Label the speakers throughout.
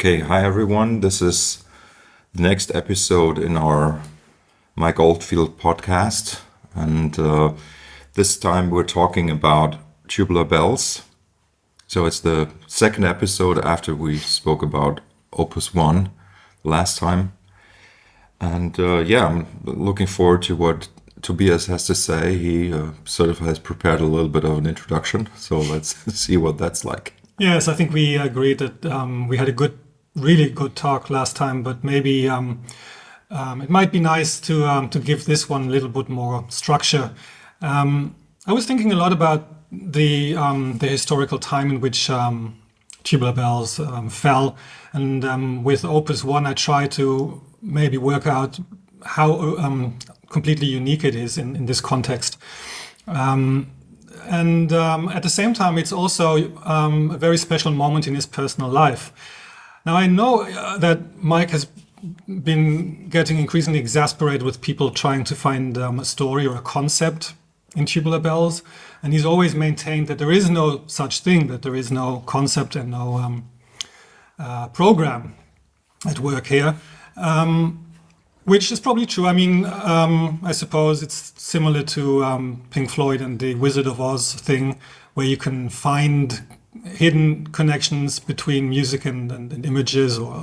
Speaker 1: Okay, hi everyone. This is the next episode in our Mike Oldfield podcast. And this time we're talking about Tubular Bells. So it's the second episode after we spoke about Opus One last time. And I'm looking forward to what Tobias has to say. He sort of has prepared a little bit of an introduction. So let's see what that's like.
Speaker 2: Yes, I think we agreed that we had a really good talk last time, but maybe it might be nice to give this one a little bit more structure. I was thinking a lot about the historical time in which Tubular Bells fell, and with Opus One, I tried to maybe work out how completely unique it is in this context. And at the same time, it's also a very special moment in his personal life. Now, I know that Mike has been getting increasingly exasperated with people trying to find a story or a concept in Tubular Bells. And he's always maintained that there is no such thing, that there is no concept and no program at work here. Which is probably true. I mean, I suppose it's similar to Pink Floyd and the Wizard of Oz thing, where you can find hidden connections between music and images or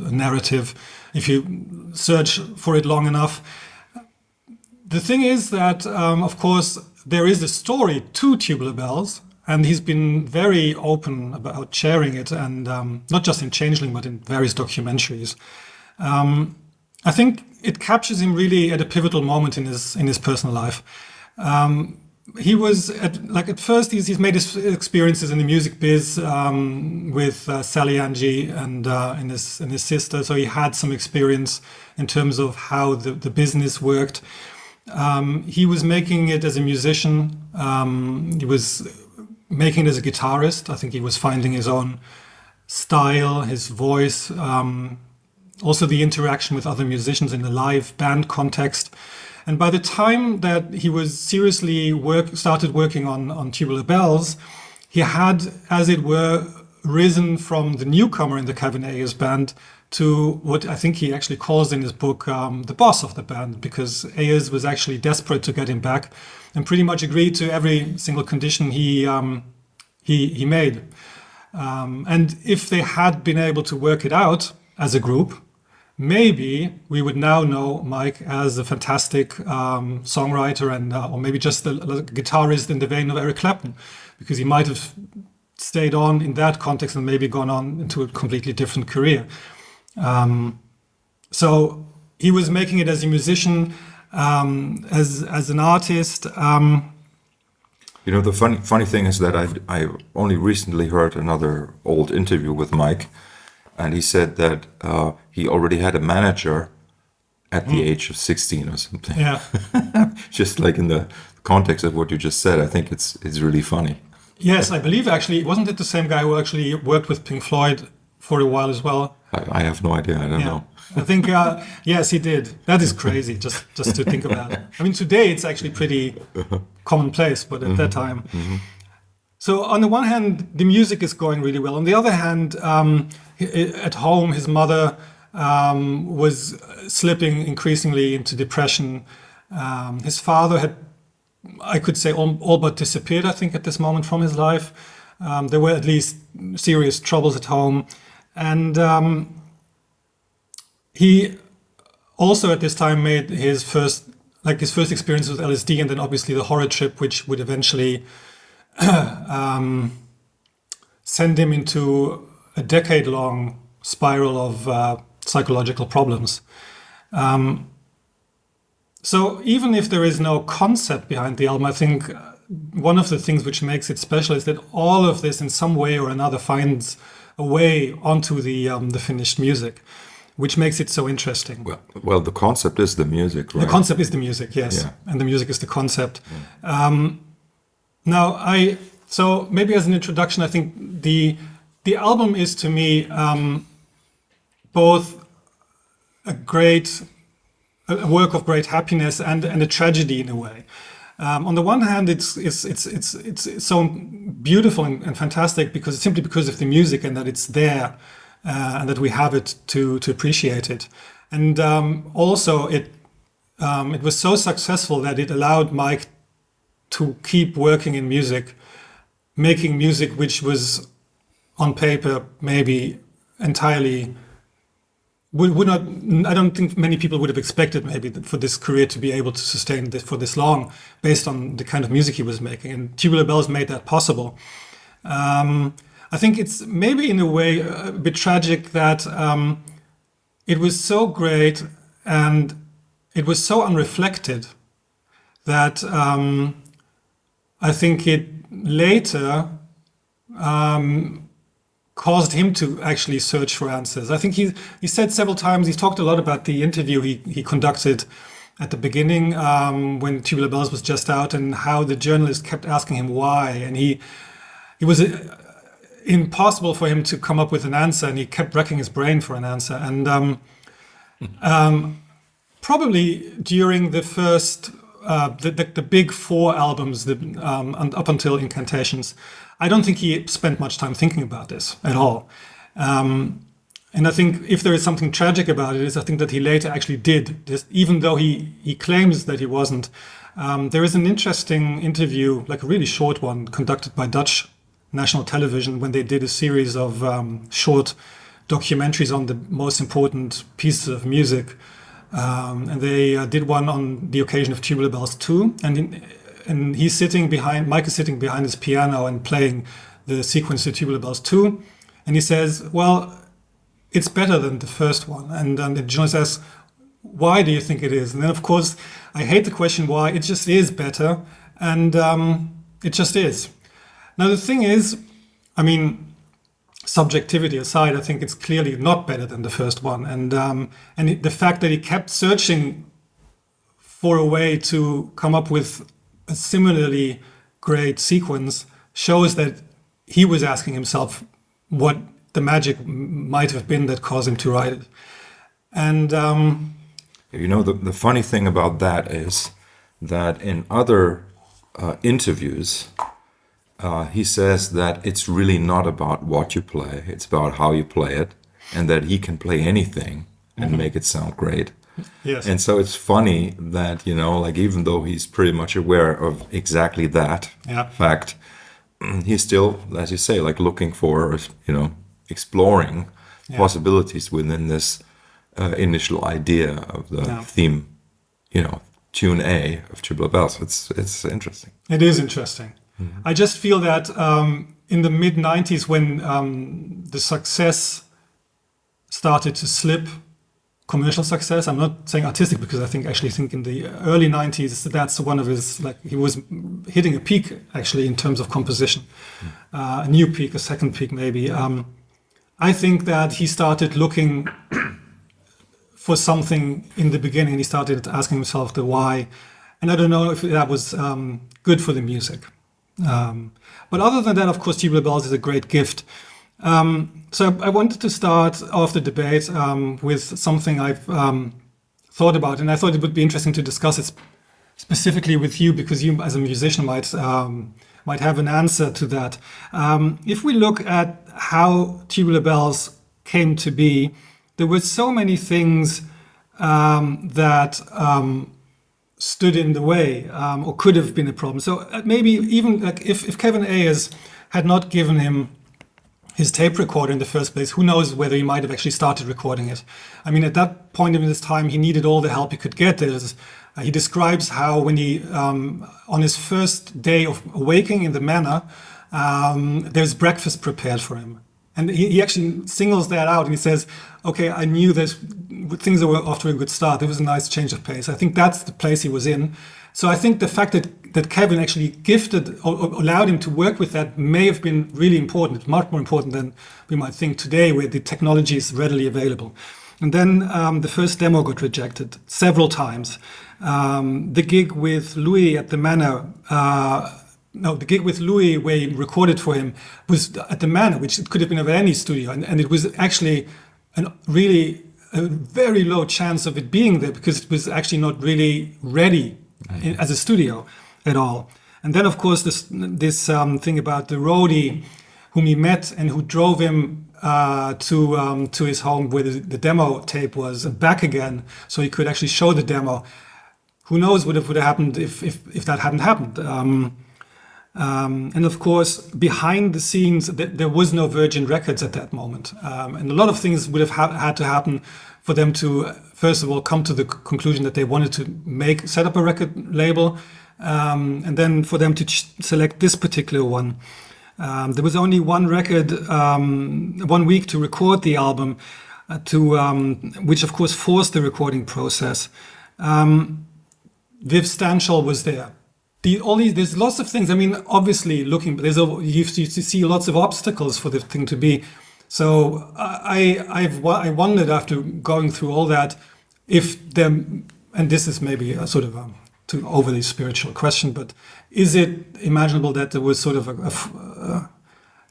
Speaker 2: a narrative if you search for it long enough. The thing is that, of course, there is a story to Tubular Bells, and he's been very open about sharing it, and not just in Changeling, but in various documentaries. I think it captures him really at a pivotal moment in his personal life. He was at first he's made his experiences in the music biz with Sally Angie and his sister, so he had some experience in terms of how the business worked. He was making it as a musician. He was making it as a guitarist. I think he was finding his own style, his voice. Also the interaction with other musicians in the live band context. And by the time that he was seriously started working on Tubular Bells, he had, as it were, risen from the newcomer in the Kevin Ayers band to what I think he actually calls in his book the boss of the band, because Ayers was actually desperate to get him back and pretty much agreed to every single condition he made. And if they had been able to work it out as a group, maybe we would now know Mike as a fantastic songwriter and or maybe just a guitarist in the vein of Eric Clapton, because he might have stayed on in that context and maybe gone on into a completely different career. So he was making it as a musician, as an artist.
Speaker 1: The funny thing is that I only recently heard another old interview with Mike. And he said that he already had a manager at the age of 16 or something.
Speaker 2: Yeah.
Speaker 1: Just like in the context of what you just said, I think it's really funny.
Speaker 2: Yes, I believe actually, wasn't it the same guy who actually worked with Pink Floyd for a while as well?
Speaker 1: I have no idea. I don't know.
Speaker 2: I think, yes, he did. That is crazy, just to think about it. I mean, today it's actually pretty commonplace, but at that time. Mm-hmm. So on the one hand, the music is going really well. On the other hand, at home, his mother was slipping increasingly into depression. His father had, I could say, all but disappeared, I think, at this moment from his life. There were at least serious troubles at home. And he also at this time made his first experience with LSD, and then obviously the horror trip, which would eventually send him into a decade-long spiral of psychological problems. So even if there is no concept behind the album, I think one of the things which makes it special is that all of this in some way or another finds a way onto the finished music, which makes it so interesting.
Speaker 1: Well, the concept is the music, right?
Speaker 2: The concept is the music, yes. Yeah. And the music is the concept. Yeah. So maybe as an introduction, I think the album is to me both a work of great happiness and a tragedy in a way. On the one hand, it's so beautiful and fantastic simply because of the music and that it's there and that we have it to appreciate it. And also it was so successful that it allowed Mike to keep working in music, making music which was on paper maybe entirely would not. I don't think many people would have expected maybe for this career to be able to sustain this for this long, based on the kind of music he was making. And Tubular Bells made that possible. I think it's maybe in a way a bit tragic that it was so great and it was so unreflected that I think it later caused him to actually search for answers. I think he said several times, he talked a lot about the interview he conducted at the beginning when Tubular Bells was just out, and how the journalist kept asking him why, and he was impossible for him to come up with an answer, and he kept racking his brain for an answer. And probably during the first the big 4 albums, up until Incantations, I don't think he spent much time thinking about this at all. And I think if there is something tragic about it, is I think that he later actually did this, even though he claims that he wasn't. There is an interesting interview, like a really short one, conducted by Dutch national television when they did a series of short documentaries on the most important pieces of music. And they did one on the occasion of Tubular Bells 2. And he's sitting behind, Mike is sitting behind his piano and playing the sequence to Tubular Bells 2. And he says, well, it's better than the first one. And the journalist asks, why do you think it is? And then, of course, I hate the question why. It just is better. And it just is. Now, the thing is, I mean, subjectivity aside, I think it's clearly not better than the first one. And the fact that he kept searching for a way to come up with a similarly great sequence shows that he was asking himself what the magic might have been that caused him to write it. And
Speaker 1: you know, the funny thing about that is that in other interviews, he says that it's really not about what you play, it's about how you play it, and that he can play anything and make it sound great.
Speaker 2: yes,
Speaker 1: And so it's funny that, you know, like, even though he's pretty much aware of exactly that fact, he's still, as you say, like, looking for, you know, exploring possibilities within this initial idea of the theme, you know, tune A of Tubular Bells. It's interesting.
Speaker 2: It is interesting. Mm-hmm. I just feel that in the mid-90s, when the success started to slip, commercial success, I'm not saying artistic, because I think in the early 90s, that's one of his, like, he was hitting a peak, actually, in terms of composition. A new peak, a second peak, maybe. I think that he started looking for something in the beginning. He started asking himself the why. And I don't know if that was good for the music. But other than that, of course, Tubular Bells is a great gift. So I wanted to start off the debate with something I've thought about, and I thought it would be interesting to discuss it specifically with you, because you, as a musician, might have an answer to that. If we look at how Tubular Bells came to be, there were so many things that stood in the way, or could have been a problem. So maybe even like if Kevin Ayers had not given him his tape recorder in the first place, who knows whether he might have actually started recording it. I mean, at that point in his time, he needed all the help he could get. He describes how when he, on his first day of awaking in the manor, there's breakfast prepared for him. And he actually singles that out, and he says, okay, I knew things were off to a good start. There was a nice change of pace. I think that's the place he was in. So I think the fact that Kevin actually gifted or allowed him to work with that may have been really important. It's much more important than we might think today, where the technology is readily available. And then the first demo got rejected several times. The gig with Louis at the Manor, the gig with Louis where he recorded for him was at the Manor, which it could have been at any studio. And it was actually a very low chance of it being there, because it was actually not really ready as a studio at all. And then, of course, this thing about the roadie whom he met and who drove him to his home where the demo tape was and back again, so he could actually show the demo. Who knows what would have happened if that hadn't happened? And of course, behind the scenes, there was no Virgin Records at that moment, and a lot of things would have had to happen for them to, first of all, come to the conclusion that they wanted to set up a record label, and then for them to select this particular one. There was only one record, 1 week to record the album, which of course forced the recording process. Viv Stanshall was there. There's lots of things. I mean, obviously, you see lots of obstacles for the thing to be. So I wondered after going through all that, and this is maybe a sort of too overly spiritual question, but is it imaginable that there was sort of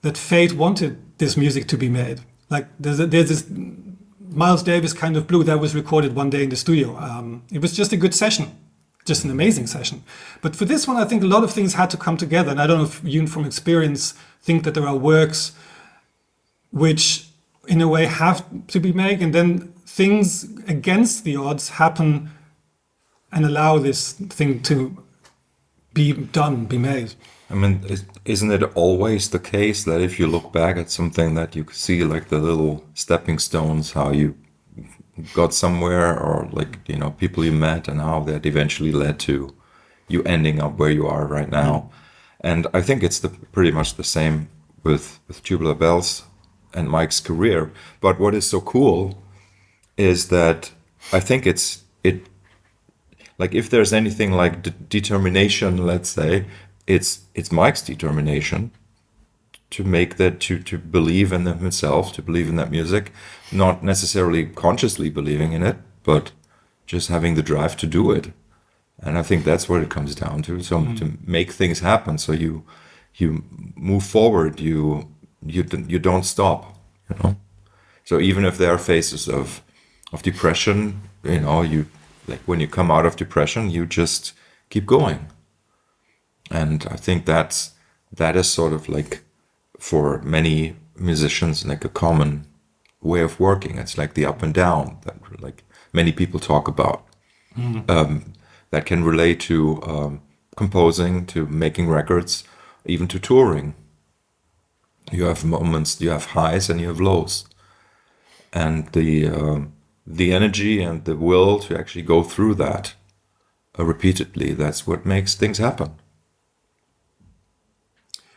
Speaker 2: that fate wanted this music to be made? Like there's this Miles Davis Kind of Blue that was recorded one day in the studio. It was just a good session, just an amazing session. But for this one, I think a lot of things had to come together. And I don't know if you, from experience, think that there are works which, in a way, have to be made, and then things against the odds happen and allow this thing to be done, be made.
Speaker 1: I mean, isn't it always the case that if you look back at something that you see like the little stepping stones, how you got somewhere, or like, you know, people you met and how that eventually led to you ending up where you are right now. And I think it's pretty much the same with Tubular Bells and Mike's career. But what is so cool is that I think it's like, if there's anything like determination, let's say, it's Mike's determination to make that, to believe in himself, to believe in that music, not necessarily consciously believing in it, but just having the drive to do it. And I think that's what it comes down to. So to make things happen, so you move forward, you don't stop, you know. So even if there are phases of depression, you know, like when you come out of depression, you just keep going. And I think that is sort of like, for many musicians, like a common way of working. It's like the up and down that like many people talk about. That can relate to composing, to making records, even to touring. You have moments, you have highs and you have lows. And the energy and the will to actually go through that repeatedly, that's what makes things happen.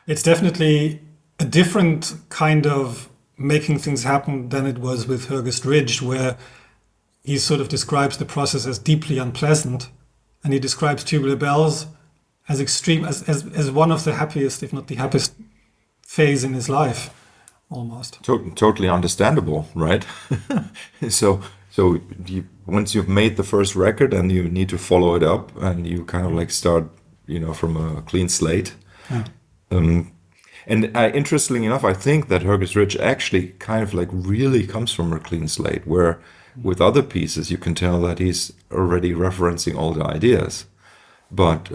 Speaker 2: It's definitely a different kind of making things happen than it was with Hurgest Ridge, where he sort of describes the process as deeply unpleasant, and he describes Tubular Bells as extreme, as one of the happiest, if not the happiest phase in his life, almost.
Speaker 1: Totally understandable, right? So once you've made the first record and you need to follow it up, and you kind of like start, you know, from a clean slate. Yeah. And interestingly enough, I think that Hurgest Ridge actually kind of like really comes from a clean slate, where with other pieces you can tell that he's already referencing all the ideas. But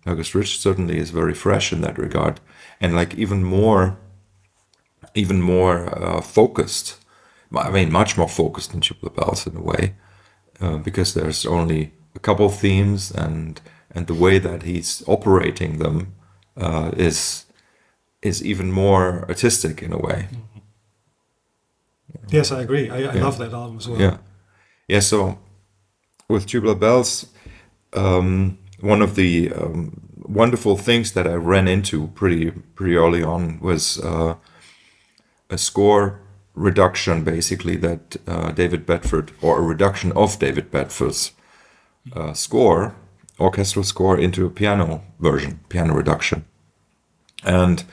Speaker 1: Hurgest Ridge certainly is very fresh in that regard, and like even more focused. I mean, much more focused than Tubular Bells in a way, because there's only a couple themes, and the way that he's operating them is even more artistic in a way.
Speaker 2: Yes, I agree. I love that album as well.
Speaker 1: Yeah. So with Tubular Bells, one of the wonderful things that I ran into pretty early on was a score reduction, basically, that David Bedford, or a reduction of David Bedford's orchestral score into a piano version, piano reduction. And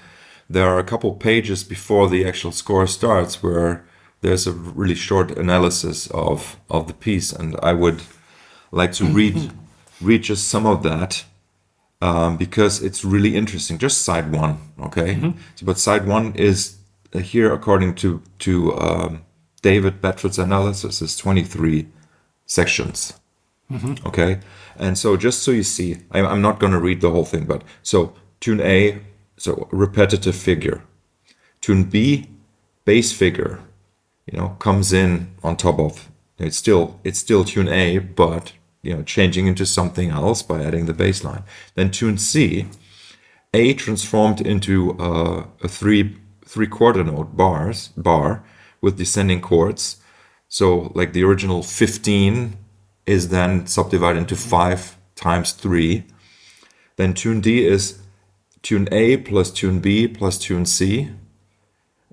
Speaker 1: there are a couple pages before the actual score starts where there's a really short analysis of the piece, and I would like to read just some of that, because it's really interesting. Just side one, okay? So, but side one is here, according to David Bedford's analysis, is 23 sections, okay? And so just so you see, I'm not going to read the whole thing, but so tune A, so repetitive figure. Tune B, bass figure, comes in on top of it's still tune A, but changing into something else by adding the bass line. Then tune C, A transformed into a three-quarter note bar with descending chords. So like the original 15 is then subdivided into 5 times 3. Then tune D is tune A plus tune B plus tune C.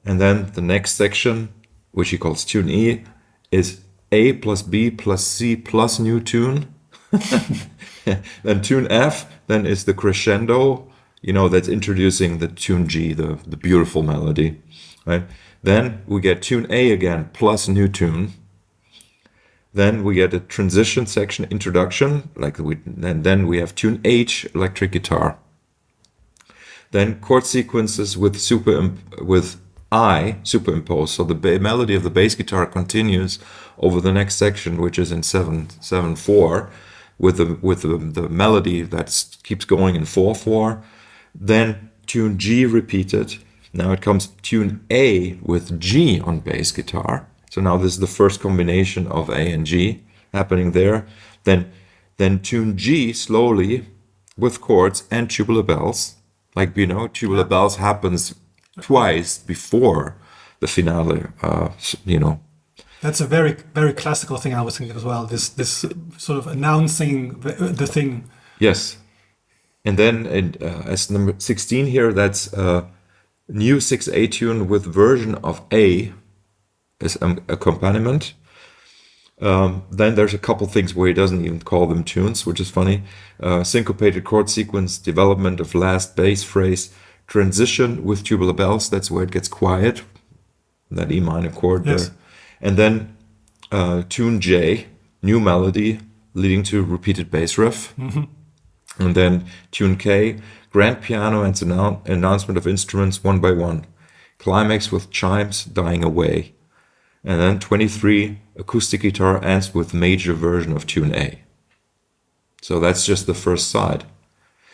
Speaker 1: And then the next section, which he calls tune E, is A plus B plus C plus new tune. Then tune F then is the crescendo, that's introducing the tune G, the beautiful melody, right? Then we get tune A again plus new tune. Then we get a transition section introduction, and then we have tune H, electric guitar. Then chord sequences with I superimposed. So the melody of the bass guitar continues over the next section, which is in 7/4, with the melody that keeps going in 4/4. Then tune G repeated. Now it comes tune A with G on bass guitar. So now this is the first combination of A and G happening there. Then tune G slowly with chords and tubular bells. Tubular bells happens twice before the finale.
Speaker 2: That's a very, very classical thing I was thinking as well. This sort of announcing the thing.
Speaker 1: Yes. And then as number 16 here, that's a new 6A tune with version of A as accompaniment. Then there's a couple things where he doesn't even call them tunes, which is funny. Syncopated chord sequence, development of last bass phrase, transition with tubular bells, that's where it gets quiet, that E minor chord there. And then tune J, new melody, leading to repeated bass riff. Mm-hmm. And then tune K, grand piano and announcement of instruments one by one. Climax with chimes dying away. And then 23, acoustic guitar ends with major version of tune A. So that's just the first side.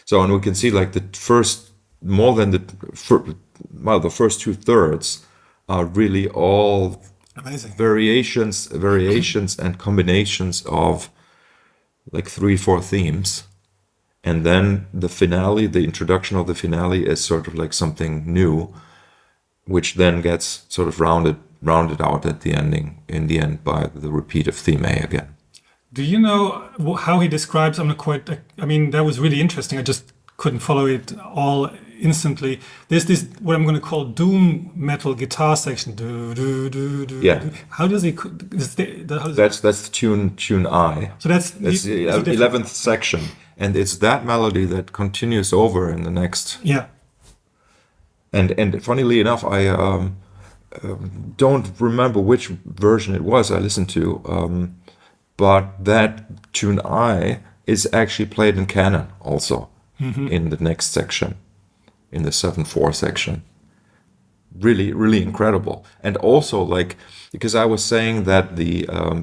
Speaker 1: So, and we can see the first, the first 2/3 are really all
Speaker 2: amazing
Speaker 1: variations and combinations of 3-4 themes. And then the finale, the introduction of the finale is sort of something new, which then gets sort of rounded out at the ending, in the end, by the repeat of theme A again.
Speaker 2: Do you know how he describes? That was really interesting. I just couldn't follow it all instantly. There's this, what I'm going to call doom metal guitar section. Do, do, do, do,
Speaker 1: yeah.
Speaker 2: Do. How does he?
Speaker 1: That's the tune I.
Speaker 2: So that's
Speaker 1: the 11th section, and it's that melody that continues over in the next.
Speaker 2: Yeah.
Speaker 1: And funnily enough, I don't remember which version it was I listened to, but that tune I is actually played in canon also, mm-hmm. in the next section, in the 7/4 section. Really, really incredible. And also, because I was saying that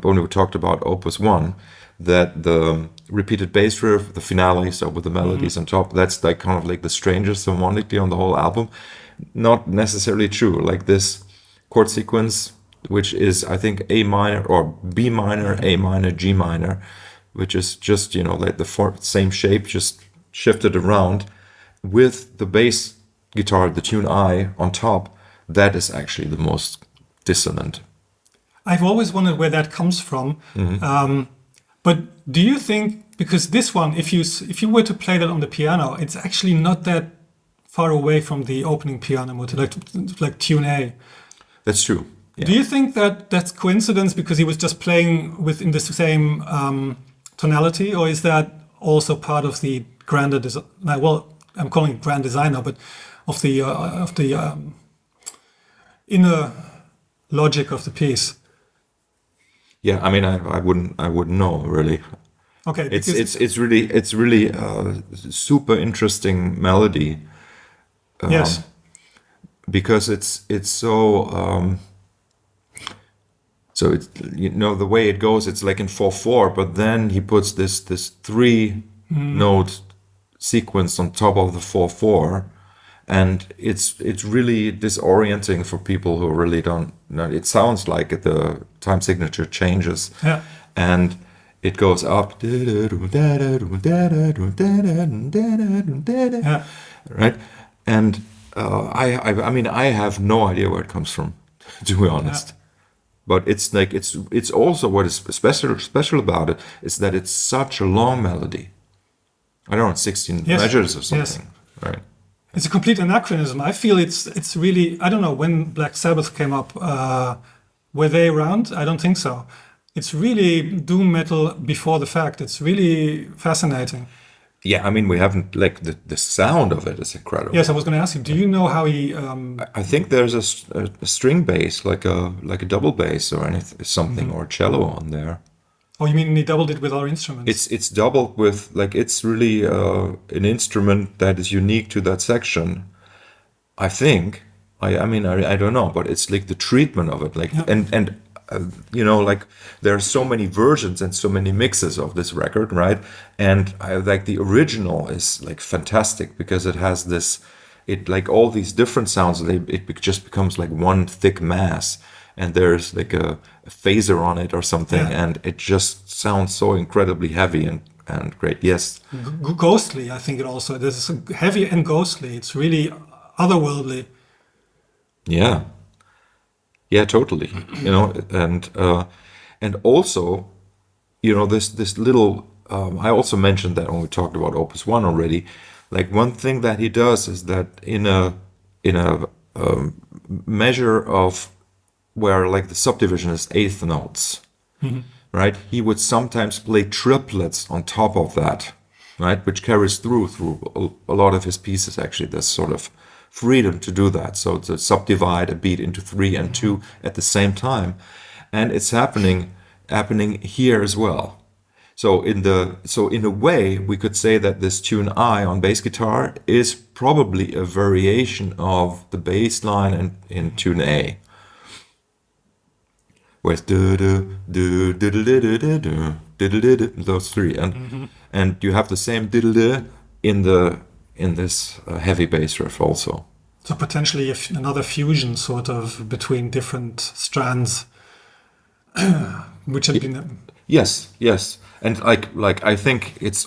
Speaker 1: when we talked about Opus One, that the repeated bass riff, the finale, so with the melodies mm-hmm. on top, that's kind of the strangest harmonically on the whole album. Not necessarily true. This chord sequence, which is, I think, A minor or B minor, A minor, G minor, which is just, the same shape, just shifted around with the bass guitar, the tune I on top, that is actually the most dissonant.
Speaker 2: I've always wondered where that comes from. Mm-hmm. But do you think, because this one, if you were to play that on the piano, it's actually not that far away from the opening piano motive, like tune A.
Speaker 1: That's true. Yeah.
Speaker 2: Do you think that that's coincidence because he was just playing within the same tonality, or is that also part of the grander design? Well, I'm calling it grand design now, but of the inner logic of the piece.
Speaker 1: Yeah, I wouldn't know really.
Speaker 2: Okay,
Speaker 1: it's really super interesting melody.
Speaker 2: Yes,
Speaker 1: because it's so so it's, the way it goes, it's in 4/4, but then he puts this 3 note sequence on top of the 4/4, and it's really disorienting for people who really don't know. It sounds like the time signature changes,
Speaker 2: Yeah.
Speaker 1: and it goes up,
Speaker 2: Yeah.
Speaker 1: right? And I mean, I have no idea where it comes from, to be honest. But it's like it's also what is special about it is that it's such a long melody. I don't know, 16
Speaker 2: Yes.
Speaker 1: measures or
Speaker 2: Yes.
Speaker 1: something, right?
Speaker 2: It's a complete anachronism. I feel it's really, I don't know when Black Sabbath came up. Were they around? I don't think so. It's really doom metal before the fact. It's really fascinating.
Speaker 1: Yeah, I mean, we haven't like the sound of it is incredible.
Speaker 2: Yes, I was going to ask you. Do you know how he?
Speaker 1: I think there's a string bass, like a double bass or anything, something, or cello on there.
Speaker 2: Oh, you mean he doubled it with other instruments?
Speaker 1: It's doubled with like it's really an instrument that is unique to that section. I think. I mean I don't know, but it's like the treatment of it, like and you know, like there are so many versions and so many mixes of this record, right? And I like the original is like fantastic because it has this, it like all these different sounds. It just becomes like one thick mass, and there's like a phaser on it or something, and it just sounds so incredibly heavy and great. Yes,
Speaker 2: Ghostly. I think it also. There's heavy and ghostly. It's really otherworldly.
Speaker 1: yeah. Yeah, totally. You know, and also, you know, this little. I also mentioned that when we talked about Opus One already. Like one thing that he does is that in a measure of where like the subdivision is eighth notes, right? He would sometimes play triplets on top of that, right? Which carries through a lot of his pieces. Actually, this sort of freedom to do that. So to subdivide a beat into 3 and 2 at the same time, and it's happening here as well. So in a way, we could say that this tune I on bass guitar is probably a variation of the bass line in tune A, where it's those three, and you have the same in this heavy bass riff also.
Speaker 2: So potentially another fusion sort of between different strands, which had been.
Speaker 1: Yes, and like I think it's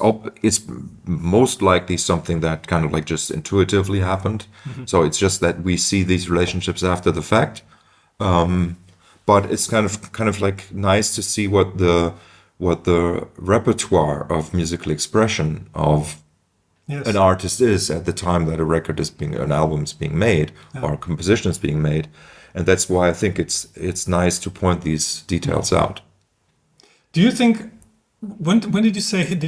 Speaker 1: most likely something that kind of like just intuitively happened. So it's just that we see these relationships after the fact, but it's kind of like nice to see what the repertoire of musical expression of an artist is at the time that an album is being made or a composition is being made, and that's why I think it's nice to point these details out.
Speaker 2: Do you think when did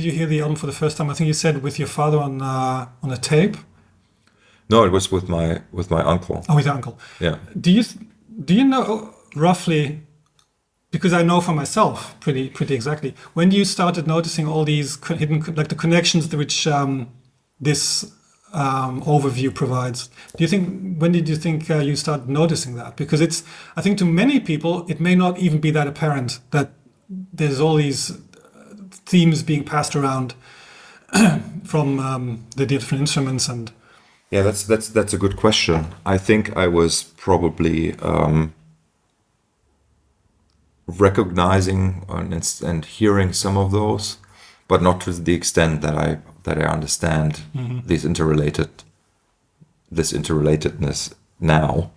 Speaker 2: you hear the album for the first time? I think you said with your father on a tape.
Speaker 1: No, it was with my uncle.
Speaker 2: Oh, with your uncle.
Speaker 1: Yeah.
Speaker 2: Do you know roughly? Because I know for myself pretty exactly when you started noticing all these hidden, like the connections which this overview provides. When did you think you started noticing that? Because I think to many people it may not even be that apparent that there's all these themes being passed around from the different instruments and.
Speaker 1: Yeah, that's a good question. I think I was probably recognizing and hearing some of those, but not to the extent that I understand this interrelatedness now.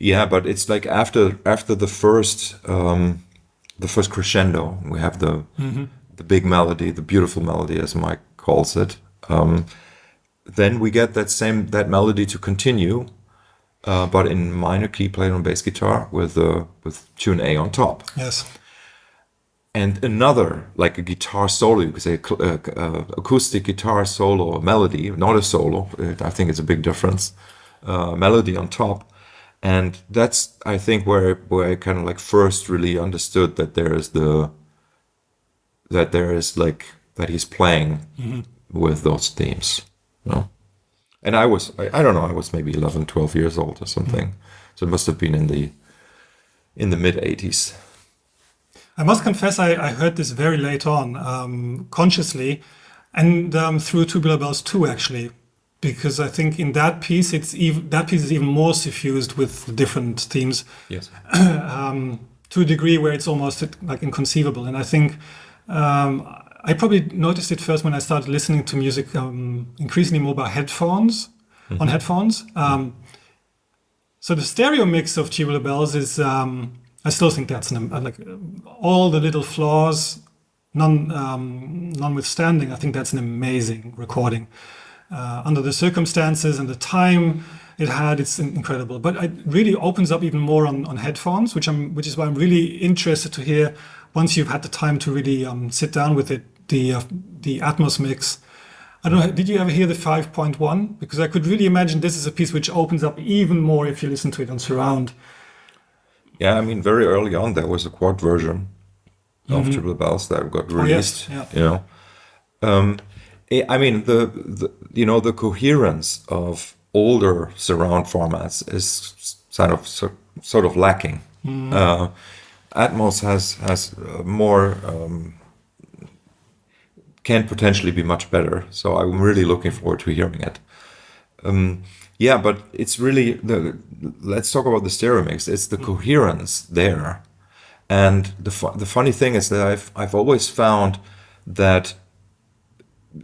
Speaker 1: Yeah, but it's like after the first crescendo, we have the big melody, the beautiful melody, as Mike calls it. Then we get that melody to continue, but in minor key, played on bass guitar with tune A on top.
Speaker 2: Yes.
Speaker 1: And another, like a guitar solo, you could say, acoustic guitar solo melody, not a solo. I think it's a big difference. Melody on top. And that's, I think, where I kind of like first really understood that he's playing with those themes, you know? And I don't know, I was maybe 11, 12 years old or something. So it must have been in the mid 80s.
Speaker 2: I must confess, I heard this very late on, consciously, and through Tubular Bells too, actually, because I think in that piece that piece is even more suffused with different themes.
Speaker 1: Yes.
Speaker 2: To a degree where it's almost like inconceivable. And I think I probably noticed it first when I started listening to music increasingly more by headphones, on headphones. So the stereo mix of Tubular Bells is, I still think that's like all the little flaws, notwithstanding, I think that's an amazing recording. Under the circumstances and the time it had, it's incredible. But it really opens up even more on headphones, which is why I'm really interested to hear, once you've had the time to really sit down with it, the Atmos mix. I don't know, did you ever hear the 5.1? Because I could really imagine this is a piece which opens up even more if you listen to it on surround.
Speaker 1: Yeah, I mean, very early on there was a quad version of Tubular Bells that got released.
Speaker 2: Oh, yes. Yeah.
Speaker 1: I mean, the coherence of older surround formats is sort of lacking. Atmos has more, can potentially be much better. So I'm really looking forward to hearing it. Yeah, but it's really let's talk about the stereo mix. It's the coherence there, and the funny thing is that I've always found that,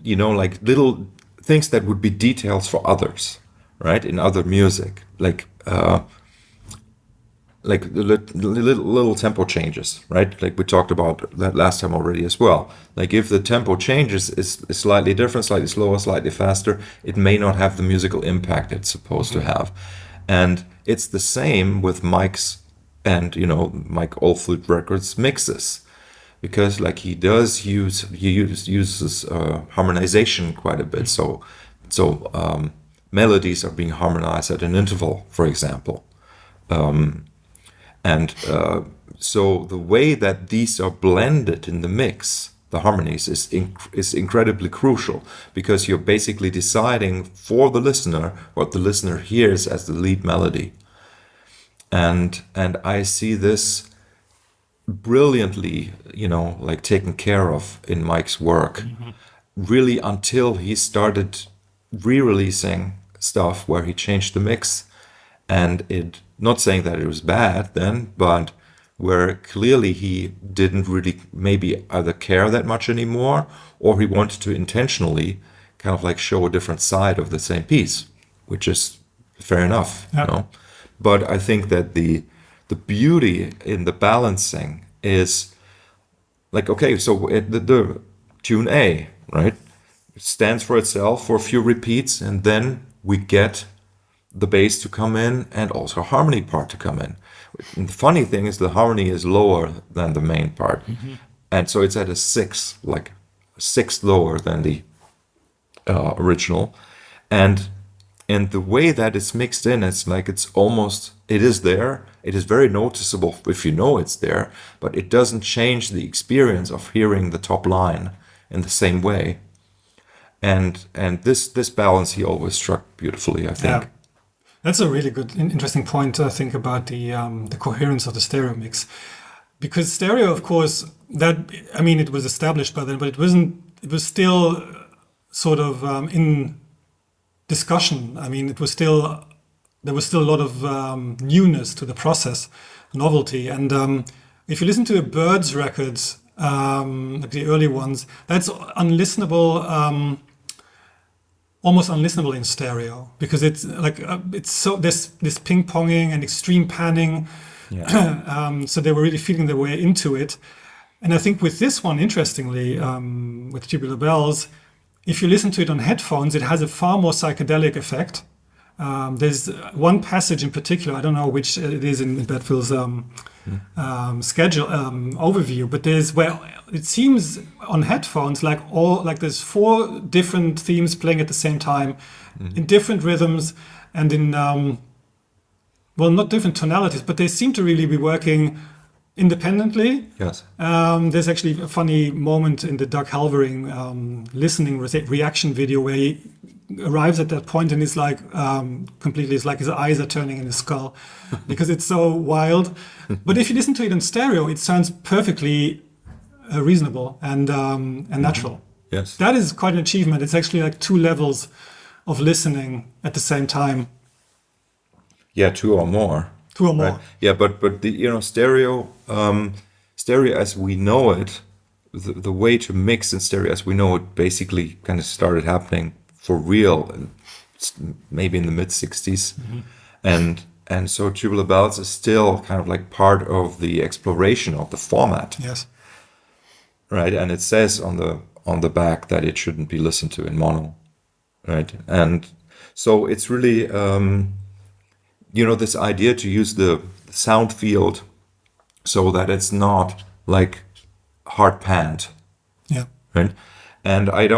Speaker 1: like little things that would be details for others, right, in other music, like the little tempo changes, right? Like we talked about that last time already as well. Like if the tempo changes is slightly different, slightly slower, slightly faster, it may not have the musical impact it's supposed to have. And it's the same with Mike's and, Mike Oldfield Records mixes. Because like he uses harmonization quite a bit. So melodies are being harmonized at an interval, for example. So the way that these are blended in the mix, the harmonies, is incredibly crucial, because you're basically deciding for the listener what the listener hears as the lead melody. And I see this brilliantly, like taken care of in Mike's work, really until he started re-releasing stuff where he changed the mix, and it, not saying that it was bad then, but where clearly he didn't really maybe either care that much anymore, or he wanted to intentionally kind of like show a different side of the same piece, which is fair enough, But I think that the beauty in the balancing is like, okay, so the tune A, right? It stands for itself for a few repeats, and then we get the bass to come in and also harmony part to come in. And the funny thing is the harmony is lower than the main part. And so it's at a sixth, like a sixth lower than the original. And the way that it's mixed in, it's like it is there. It is very noticeable if you know it's there, but it doesn't change the experience of hearing the top line in the same way. And this balance he always struck beautifully, I think.
Speaker 2: Yeah. That's a really good, interesting point, I think, about the coherence of the stereo mix. Because stereo, of course, it was established by then, but it was still sort of in discussion. I mean, there was still a lot of newness to the process, novelty. And if you listen to the Birds records, like the early ones, that's unlistenable, almost unlistenable in stereo, because it's like it's so this ping-ponging and extreme panning. So they were really feeling their way into it. And I think with this one, interestingly, with Tubular Bells, if you listen to it on headphones, it has a far more psychedelic effect. There's one passage in particular, I don't know which it is in Bedfield's schedule overview, but there's where it seems on headphones like there's 4 different themes playing at the same time in different rhythms and in not different tonalities, but they seem to really be working independently.
Speaker 1: Yes.
Speaker 2: There's actually a funny moment in the Doug Halvering listening reaction video where he arrives at that point and it's like completely, it's like his eyes are turning in his skull because it's so wild. But if you listen to it in stereo, it sounds perfectly reasonable and natural.
Speaker 1: Yes.
Speaker 2: That is quite an achievement. It's actually like 2 levels of listening at the same time.
Speaker 1: Yeah, 2 or more.
Speaker 2: 2 or more.
Speaker 1: Right. Yeah, but the stereo as we know it, the way to mix in stereo as we know it basically kind of started happening for real, maybe in the mid '60s, and so Tubular Bells is still kind of like part of the exploration of the format.
Speaker 2: Yes.
Speaker 1: Right, and it says on the back that it shouldn't be listened to in mono, right? And so it's really this idea to use the sound field so that it's not like hard panned,
Speaker 2: Yeah.
Speaker 1: right? And I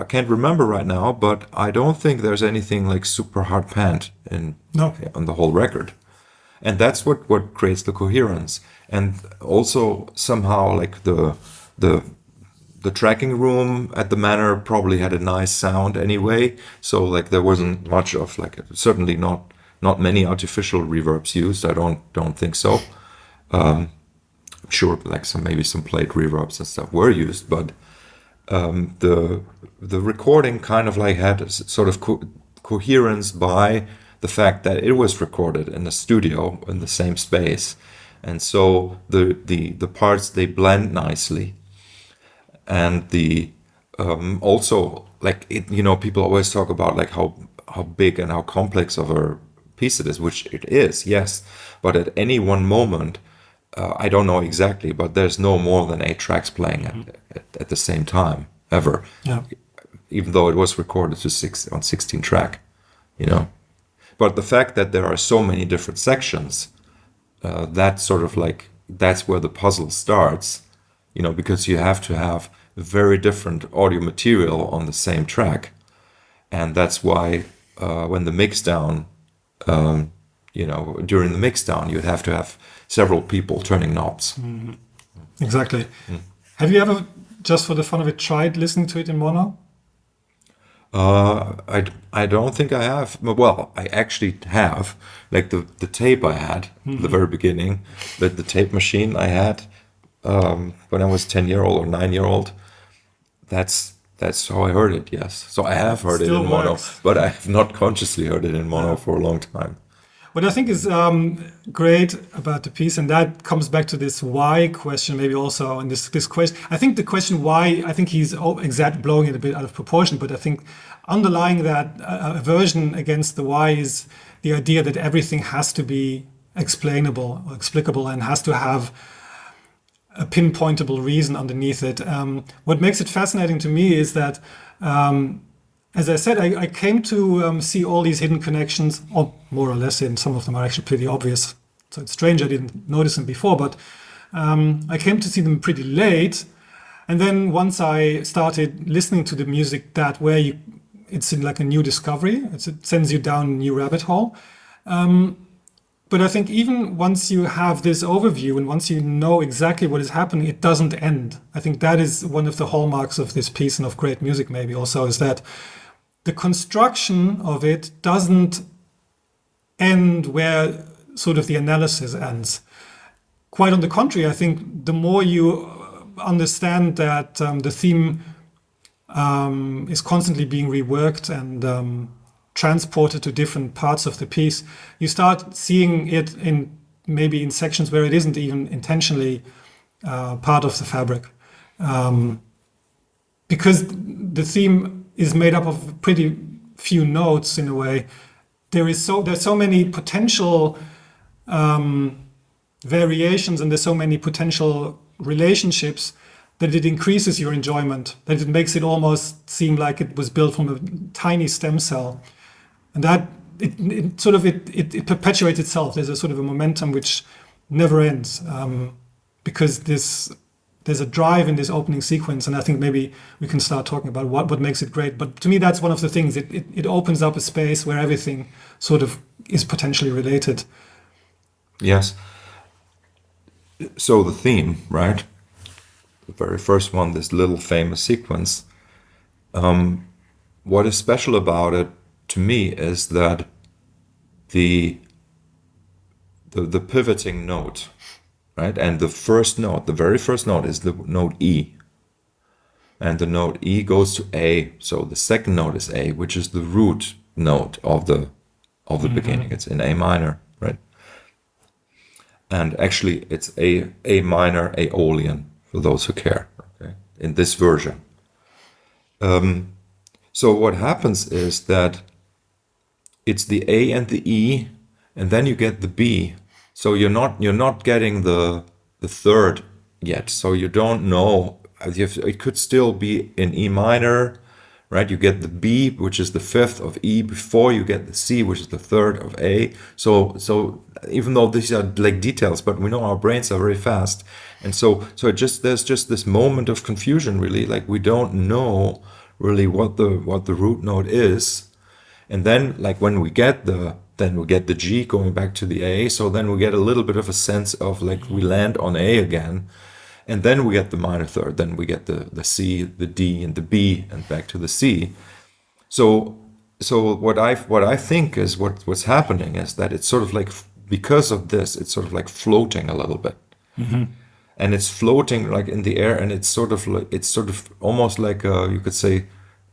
Speaker 1: can't remember right now, but I don't think there's anything like super hard panned on the whole record. And that's what creates the coherence. And also somehow like the tracking room at the Manor probably had a nice sound anyway. So like there wasn't much of like, certainly not many artificial reverbs used. I don't think so. I'm sure like maybe some plate reverbs and stuff were used, but the recording kind of like had a sort of coherence by the fact that it was recorded in the studio in the same space, and so the parts, they blend nicely, and the also like it, people always talk about like how big and how complex of a piece it is, which it is, yes, but at any one moment, I don't know exactly, but there's no more than 8 tracks playing at the same time ever.
Speaker 2: Yeah.
Speaker 1: Even though it was recorded on 16 track, But the fact that there are so many different sections, that sort of like, that's where the puzzle starts, because you have to have very different audio material on the same track. And that's why when the mixdown, during the mixdown, you'd have to have several people turning knobs.
Speaker 2: Mm-hmm. Exactly. Have you ever, just for the fun of it, tried listening to it in mono?
Speaker 1: I don't think I have. Well, I actually have. Like the tape I had at the very beginning, the tape machine I had when I was 10-year-old or 9-year-old. That's how I heard it. Yes. So I have heard it in mono, but I have not consciously heard it in mono for a long time.
Speaker 2: What I think is great about the piece, and that comes back to this why question, maybe also, and this question. I think the question why, I think he's blowing it a bit out of proportion, but I think underlying that aversion against the why is the idea that everything has to be explainable or explicable and has to have a pinpointable reason underneath it. What makes it fascinating to me is that as I said, I came to see all these hidden connections, or more or less hidden. Some of them are actually pretty obvious. So it's strange I didn't notice them before, but I came to see them pretty late. And then once I started listening to the music that way, it's in like a new discovery. It sends you down a new rabbit hole. But I think even once you have this overview and once you know exactly what is happening, it doesn't end. I think that is one of the hallmarks of this piece and of great music maybe also, is that the construction of it doesn't end where sort of the analysis ends. Quite on the contrary, I think the more you understand that the theme is constantly being reworked and transported to different parts of the piece, you start seeing it in maybe in sections where it isn't even intentionally part of the fabric. Because the theme is made up of pretty few notes in a way. There's so many potential variations, and there's so many potential relationships that it increases your enjoyment, that it makes it almost seem like it was built from a tiny stem cell. And that it perpetuates itself. There's a sort of a momentum which never ends, because there's a drive in this opening sequence, and I think maybe we can start talking about what makes it great. But to me, that's one of the things. It opens up a space where everything sort of is potentially related.
Speaker 1: Yes. So the theme, right? The very first one, this little famous sequence. What is special about it to me is that the pivoting note, right? And the very first note is the note E, and the note E goes to A. So the second note is A, which is the root note of the beginning. It's in A minor, right? And actually, it's A minor Aeolian for those who care. Okay, in this version. So what happens is that it's the A and the E, and then you get the B. So you're not getting the third yet. So you don't know. It could still be in E minor, right? You get the B, which is the fifth of E, before you get the C, which is the third of A. So even though these are like details, but we know our brains are very fast, and so there's just this moment of confusion, really. Like we don't know really what the root note is, and then like when we get the G going back to the A, so then we get a little bit of a sense of like we land on A again, and then we get the minor third, then we get the C, the D, and the B, and back to the C. So what I think is what's happening is that it's sort of like, because of this, it's sort of like floating a little bit, and it's floating like in the air, and it's sort of almost like you could say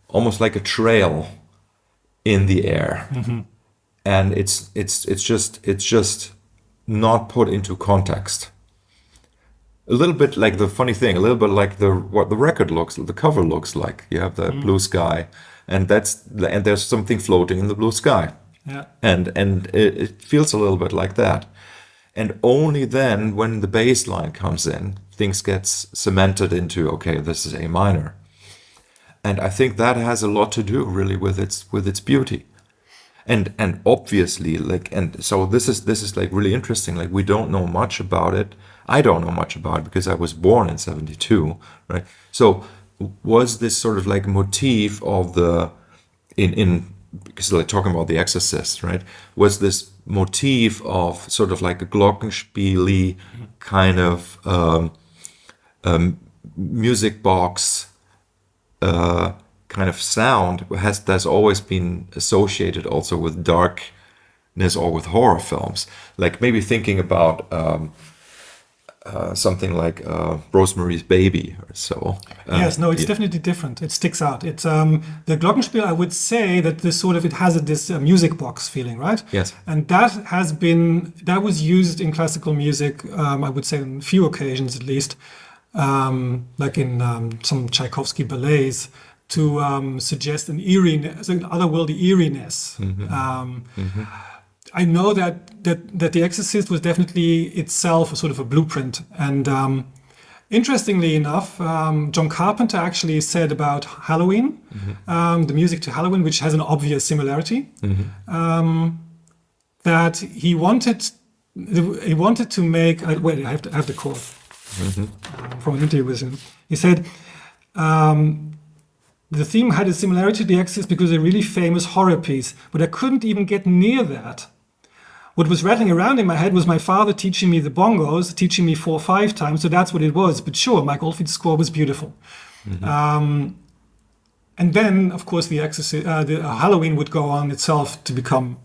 Speaker 1: almost like a trail in the air, and it's just not put into context. A little bit like the funny thing, a little bit like what the record the cover looks like. You have the blue sky, and there's something floating in the blue sky.
Speaker 2: Yeah.
Speaker 1: And it feels a little bit like that. And only then, when the bass line comes in, things gets cemented into, okay, this is A minor. And I think that has a lot to do really with its beauty. And obviously, like, and so this is like really interesting. Like, we don't know much about it. I don't know much about it because I was born in 72, right? So was this sort of like motif of because like talking about The Exorcist, right? Was this motif of sort of like a glockenspiel kind of music box kind of sound has always been associated also with darkness or with horror films. Like maybe thinking about something like Rosemary's Baby or so.
Speaker 2: Yes, no, it's definitely different. It sticks out. It's the Glockenspiel. I would say that it has this music box feeling, right?
Speaker 1: Yes.
Speaker 2: And that was used in classical music. I would say on a few occasions at least, like in some Tchaikovsky ballets, to suggest an eeriness, an otherworldly eeriness. I know that The Exorcist was definitely itself a sort of a blueprint. And interestingly enough, John Carpenter actually said about Halloween, the music to Halloween, which has an obvious similarity, that he wanted to make. Wait, I have the quote from an interview with him. He said, the theme had a similarity to The Exorcist because a really famous horror piece, but I couldn't even get near that. What was rattling around in my head was my father teaching me the bongos, teaching me 4 or 5 times, so that's what it was. But sure, Mike Oldfield's score was beautiful. And then, of course, The Exorcist, the Halloween would go on itself to become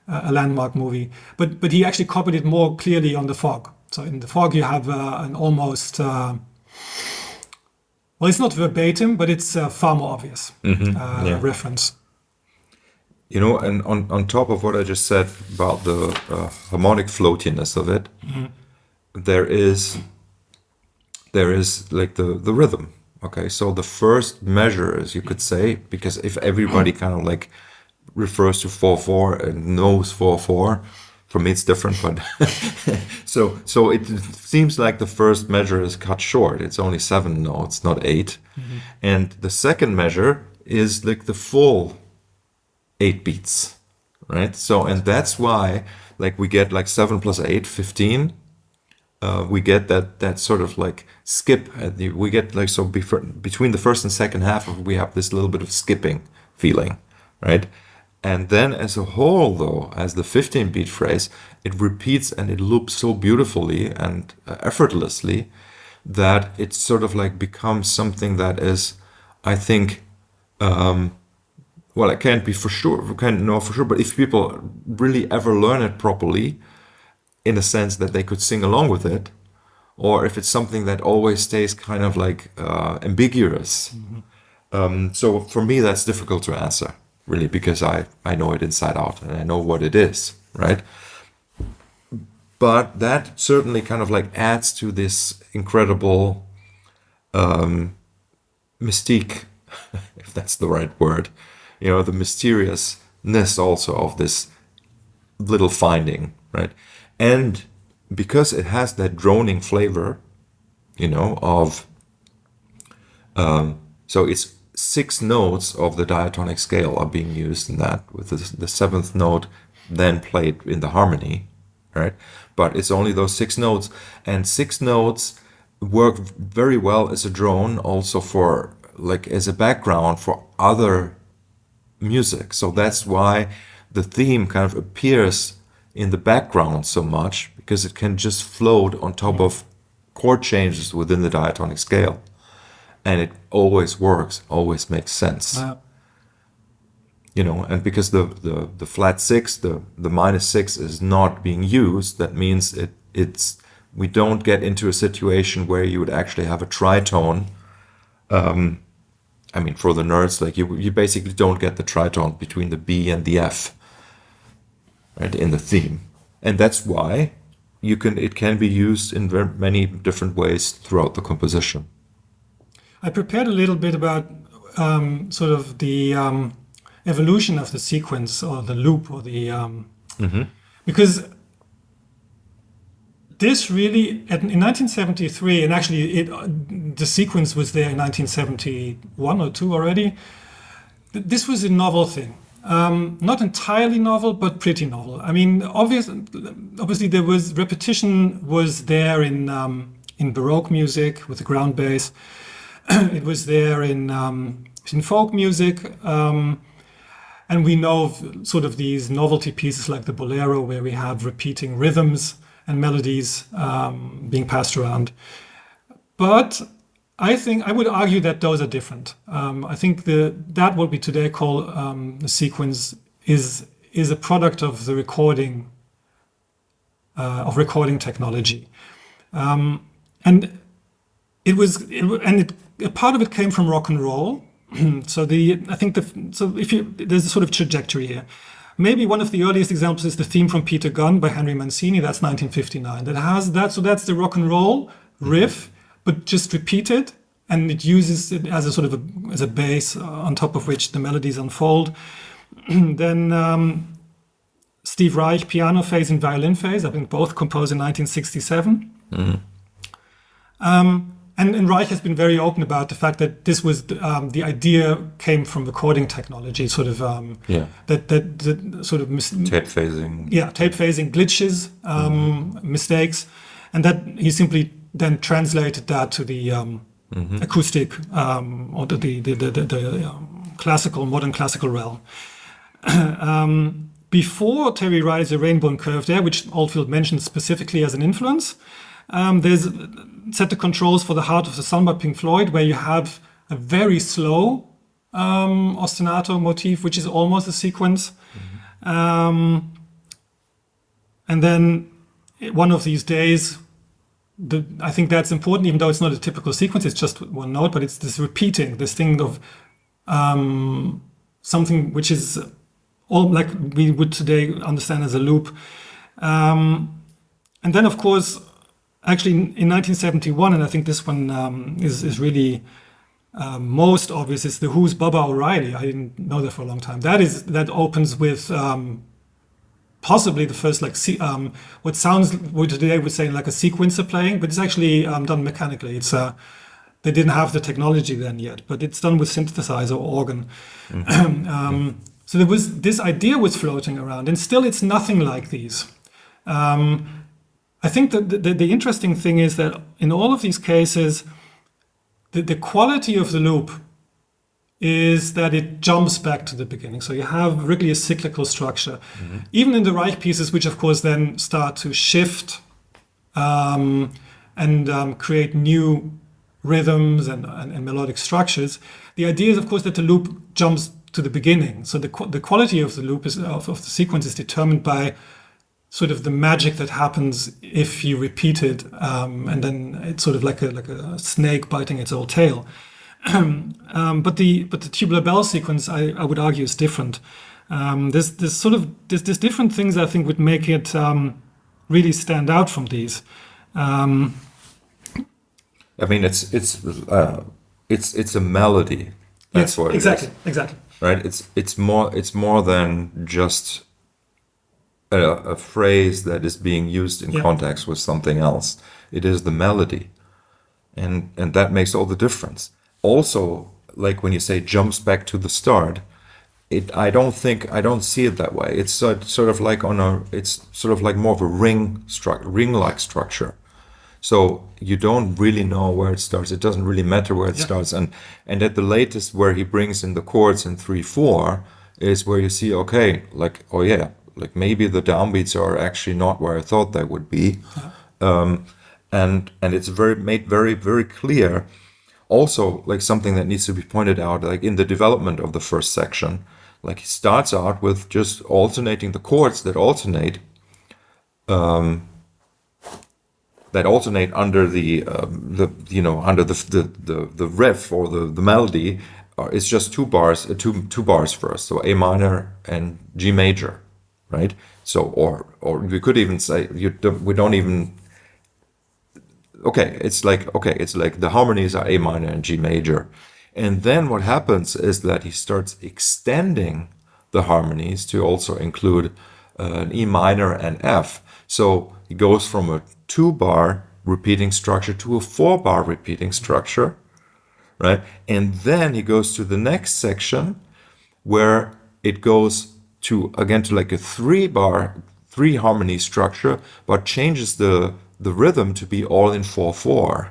Speaker 2: a landmark movie. But he actually copied it more clearly on The Fog. So in The Fog, you have an almost... well, it's not verbatim, but it's far more obvious reference.
Speaker 1: You know, and on top of what I just said about the harmonic floatiness of it, there is like the rhythm. Okay, so the first measure, as you could say, because if everybody kind of like refers to 4/4 and knows 4/4, for me it's different, but so it seems like the first measure is cut short. It's only 7 notes, not 8, and the second measure is like the full 8 beats, right? So, and that's why, like, we get like 7 plus 8, 15. We get that sort of like skip. We get like, so between the first and second half, we have this little bit of skipping feeling, right? And then as a whole, though, as the 15-beat phrase, it repeats and it loops so beautifully and effortlessly that it sort of like becomes something that is, I think, well, I can't be for sure, we can't know for sure, but if people really ever learn it properly, in a sense that they could sing along with it, or if it's something that always stays kind of like ambiguous. So for me, that's difficult to answer, really, because I know it inside out and I know what it is, right? But that certainly kind of like adds to this incredible mystique, if that's the right word, the mysteriousness also of this little finding, right? And because it has that droning flavor, of so it's 6 notes of the diatonic scale are being used in that, with the 7th note then played in the harmony, right? But it's only those 6 notes, and 6 notes work very well as a drone, also for like as a background for other music. So that's why the theme kind of appears in the background so much, because it can just float on top of chord changes within the diatonic scale, and it always works, always makes sense. And because the flat 6, the -6 is not being used, that means we don't get into a situation where you would actually have a tritone. For the nerds, like you basically don't get the tritone between the B and the F, right, in the theme. And that's why it can be used in very many different ways throughout the composition.
Speaker 2: I prepared a little bit about sort of the evolution of the sequence or the loop or the because this really in 1973, and actually the sequence was there in 1971 or 2 already. This was a novel thing. Not entirely novel, but pretty novel. I mean, obviously there was repetition was there in Baroque music with the ground bass. It was there in folk music, and we know of sort of these novelty pieces like the bolero, where we have repeating rhythms and melodies being passed around. But I would argue that those are different. I think that what we today call the sequence is a product of the recording technology, and a part of it came from rock and roll. There's a sort of trajectory here. Maybe one of the earliest examples is the theme from Peter Gunn by Henry Mancini. That's 1959. That has that. So that's the rock and roll riff, but just repeated, and it uses it as a sort of as a base on top of which the melodies unfold. Then Steve Reich, piano phase and violin phase, I think both composed in 1967. And Reich has been very open about the fact that this was the idea came from recording technology, sort of that sort of
Speaker 1: tape phasing.
Speaker 2: Yeah, tape phasing glitches, mistakes, and that he simply then translated that to the acoustic or the classical, modern classical realm. Before Terry Riley's A Rainbow and Curved Air, which Oldfield mentioned specifically as an influence, there's set the controls for the Heart of the Sun by Pink Floyd, where you have a very slow ostinato motif, which is almost a sequence. And then one of these days, I think that's important, even though it's not a typical sequence, it's just one note, but it's this repeating, this thing of something which is all like we would today understand as a loop. And then, of course, actually in 1971, and I think this one is really most obvious, is the Who's Baba O'Reilly. I didn't know that for a long time. That opens with possibly the first what sounds what today would say like a sequencer playing, but it's actually done mechanically. It's they didn't have the technology then yet, but it's done with synthesizer or organ. So there was this idea was floating around, and still it's nothing like these. I think that the interesting thing is that in all of these cases, the quality of the loop is that it jumps back to the beginning. So you have really a cyclical structure. Even in the Reich pieces, which of course then start to shift and create new rhythms and melodic structures, the idea is of course that the loop jumps to the beginning. So the quality of the loop of the sequence is determined by sort of the magic that happens if you repeat it and then it's sort of like a snake biting its own tail. But the Tubular Bells sequence, I would argue, is different. There's different things I think would make it really stand out from these.
Speaker 1: I mean, it's a melody. That's what
Speaker 2: exactly,
Speaker 1: it is.
Speaker 2: exactly.
Speaker 1: Right? It's more than just a phrase that is being used in context with something else. It is the melody, and that makes all the difference. Also, like when you say jumps back to the start, I don't see it that way. It's sort of like it's sort of like more of a ring-like structure. So you don't really know where it starts. It doesn't really matter where it starts. And at the latest, where he brings in the chords in 3/4 is where you see, okay, like, oh yeah, like maybe the downbeats are actually not where I thought they would be. And it's made very, very clear. Also, like something that needs to be pointed out, like in the development of the first section, like he starts out with just alternating the chords that alternate under the riff or the melody. It's just two bars first. So A minor and G major, right? So or we could even say we don't even. It's like the harmonies are A minor and G major. And then what happens is that he starts extending the harmonies to also include an E minor and F. So he goes from a 2-bar repeating structure to a 4-bar repeating structure, right? And then he goes to the next section where it goes to like a 3 harmony structure, but changes the rhythm to be all in 4/4.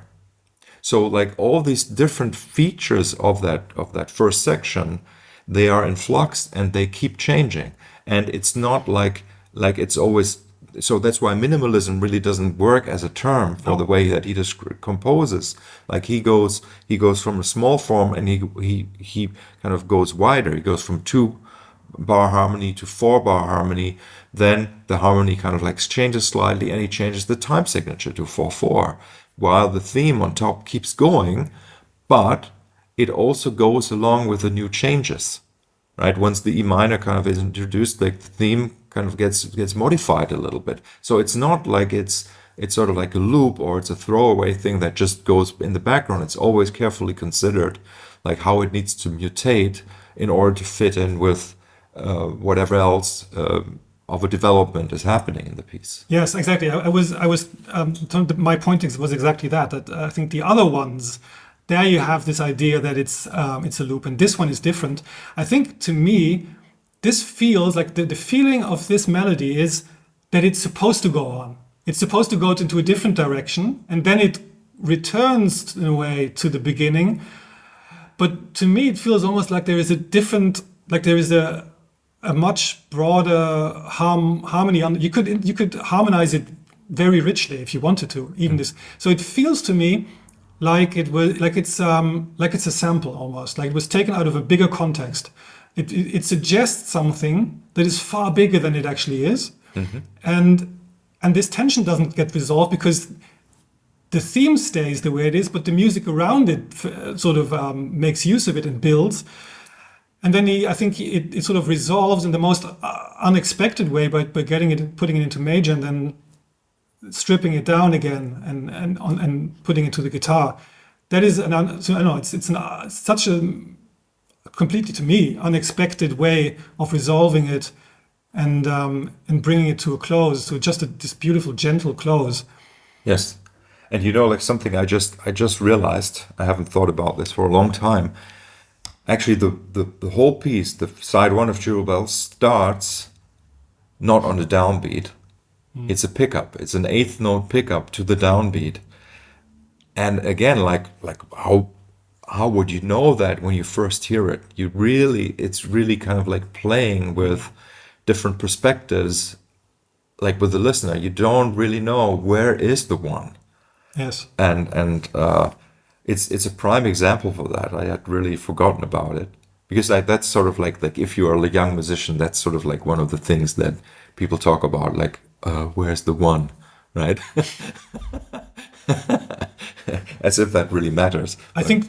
Speaker 1: So like all these different features of that first section, they are in flux and they keep changing. And it's not like it's always. So that's why minimalism really doesn't work as a term for the way that he composes. Like he goes from a small form and he kind of goes wider. He goes from 2-bar harmony to 4-bar harmony. Then the harmony kind of like changes slightly and he changes the time signature to 4/4, while the theme on top keeps going, but it also goes along with the new changes, right? Once the E minor kind of is introduced, like the theme kind of gets modified a little bit. So it's not like it's sort of like a loop or it's a throwaway thing that just goes in the background. It's always carefully considered, like how it needs to mutate in order to fit in with whatever else of a development is happening in the piece.
Speaker 2: Yes, exactly. My point was exactly that I think the other ones, there you have this idea that it's a loop, and this one is different. I think to me, this feels like the feeling of this melody is that it's supposed to go on. It's supposed to go into a different direction, and then it returns in a way to the beginning. But to me, it feels almost like there is a much broader harmony. You could harmonize it very richly if you wanted to. Even this, so it feels to me like it's a sample almost. Like it was taken out of a bigger context. It suggests something that is far bigger than it actually is, and this tension doesn't get resolved because the theme stays the way it is, but the music around it sort of makes use of it and builds. And then I think it sort of resolves in the most unexpected way by putting it into major and then stripping it down again and putting it to the guitar. That is it's such a completely, to me, unexpected way of resolving it and bringing it to a close, to just this beautiful, gentle close.
Speaker 1: Yes, and like something I just realized. I haven't thought about this for a long time. Actually, the whole piece, the side 1 of Tubular Bells, starts not on the downbeat. It's a pickup. It's an 8th note pickup to the downbeat. And again, like how would you know that when you first hear it? It's really kind of like playing with different perspectives, like with the listener. You don't really know where is the one.
Speaker 2: Yes.
Speaker 1: And it's a prime example for that. I had really forgotten about it because that's sort of like if you are a young musician, that's sort of like one of the things that people talk about, like where's the one, right? as if that really matters.
Speaker 2: I think,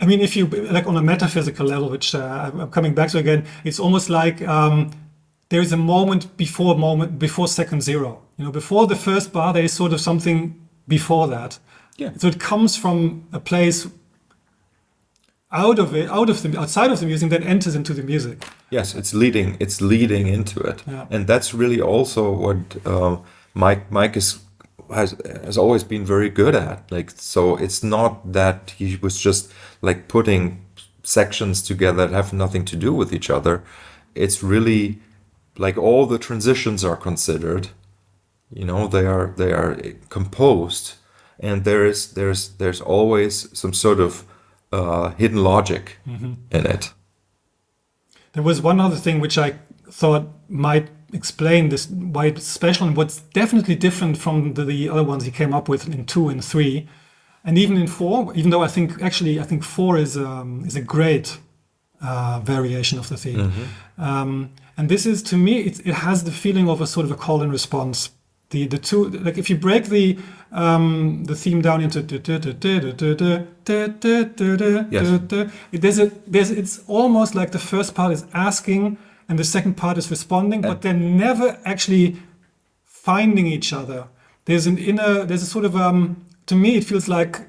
Speaker 2: I mean, if you, like on a metaphysical level, which I'm coming back to again, it's almost like there is a moment before second zero. You know, before the first bar, there is sort of something before that.
Speaker 1: Yeah.
Speaker 2: So it comes from a place outside of the music that enters into the music.
Speaker 1: Yes, it's leading into it.
Speaker 2: Yeah.
Speaker 1: And that's really also what Mike has always been very good at. Like, so it's not that he was just like putting sections together that have nothing to do with each other. It's really like all the transitions are considered. You know, they are composed, and there's always some sort of hidden logic in it.
Speaker 2: There was one other thing which I thought might explain this, why it's special and what's definitely different from the other ones he came up with in 2 and 3, and even in 4. Even though I think 4 is a great variation of the theme. And this is, to me, it has the feeling of a sort of a call and response. The two, like if you break the theme down into it's almost like the first part is asking and the second part is responding, but they're never actually finding each other. There's a sort of to me it feels like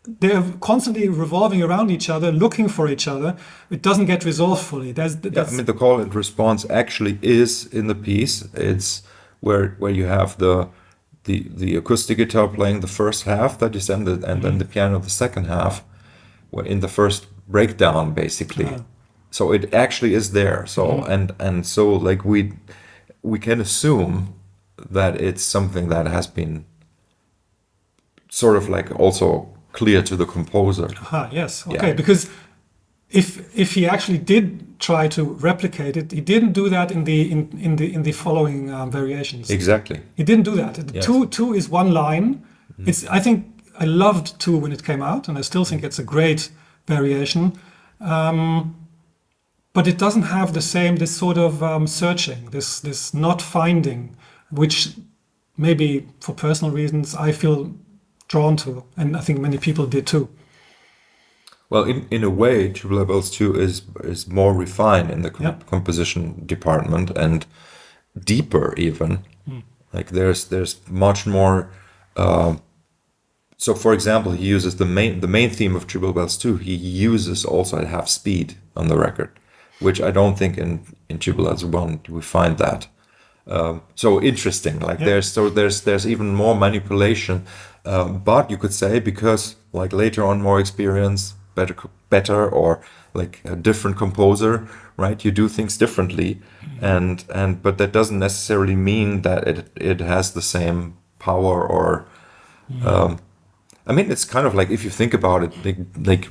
Speaker 2: they're constantly revolving around each other, looking for each other. It doesn't get resolved fully. I mean,
Speaker 1: the call and response actually is in the piece. It's where you have the acoustic guitar playing the first half that is ended, and then the piano the second half, where in the first breakdown basically. So it actually is there. So and so like we can assume that it's something that has been sort of like also clear to the composer.
Speaker 2: Yes. Okay. Yeah. Because if he actually did try to replicate it, he didn't do that in the following variations.
Speaker 1: Exactly.
Speaker 2: He didn't do that. Yes. Two is one line. I think I loved 2 when it came out, and I still think it's a great variation. But it doesn't have this sort of searching, this not finding, which maybe for personal reasons I feel drawn to, and I think many people did too.
Speaker 1: Well, in a way, Tubular Bells 2 is more refined in the composition department and deeper even. Like there's much more. So, for example, he uses the main theme of Tubular Bells 2. He uses also at half speed on the record, which I don't think in Tubular Bells 1 we find that. So interesting. Like there's even more manipulation. But you could say because like later on more experience, better or like a different composer, right? You do things differently, but that doesn't necessarily mean that it has the same power or. I mean, it's kind of like if you think about it, like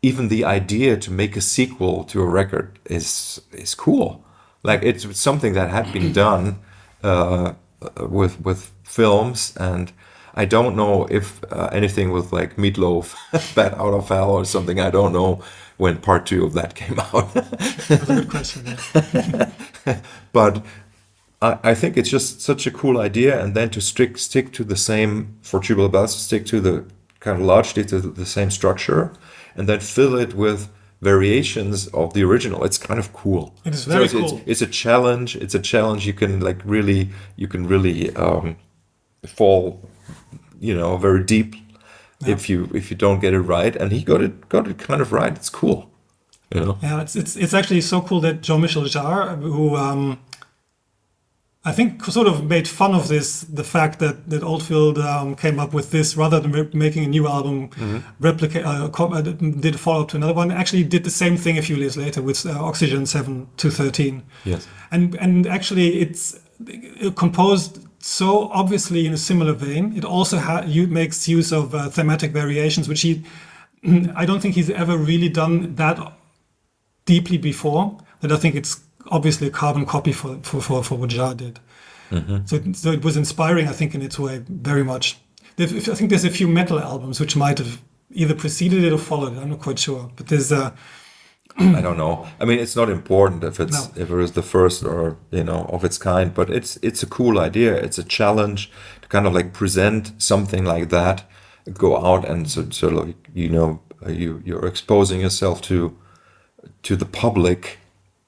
Speaker 1: even the idea to make a sequel to a record is cool. Like it's something that had been done with films, and I don't know if anything with like Meatloaf, Bat Out of Hell or something. I don't know when part 2 of that came out.
Speaker 2: That's a good question. Yeah.
Speaker 1: But I think it's just such a cool idea, and then to stick to the same for Tubular Bells, to stick to the kind of largely to the same structure, and then fill it with variations of the original. It's kind of cool.
Speaker 2: It is very cool.
Speaker 1: It's a challenge. It's a challenge. You can really fall, very deep if you don't get it right. And he got it kind of right. It's cool.
Speaker 2: Yeah, it's actually so cool that Jean-Michel Jarre, who I think sort of made fun of the fact that Oldfield came up with this rather than making a new album, did a follow-up to another one. Actually did the same thing a few years later with Oxygen 7-213.
Speaker 1: Yes.
Speaker 2: And actually it's composed so obviously in a similar vein. It also makes use of thematic variations, which I don't think he's ever really done that deeply before. That I think it's obviously a carbon copy for what Jarre did. So it was inspiring, I think, in its way, very much. I think there's a few metal albums which might have either preceded it or followed it. I'm not quite sure, but there's
Speaker 1: I don't know. I mean, it's not important if it is the first or of its kind, but it's a cool idea. It's a challenge to kind of like present something like that go out and you're exposing yourself to the public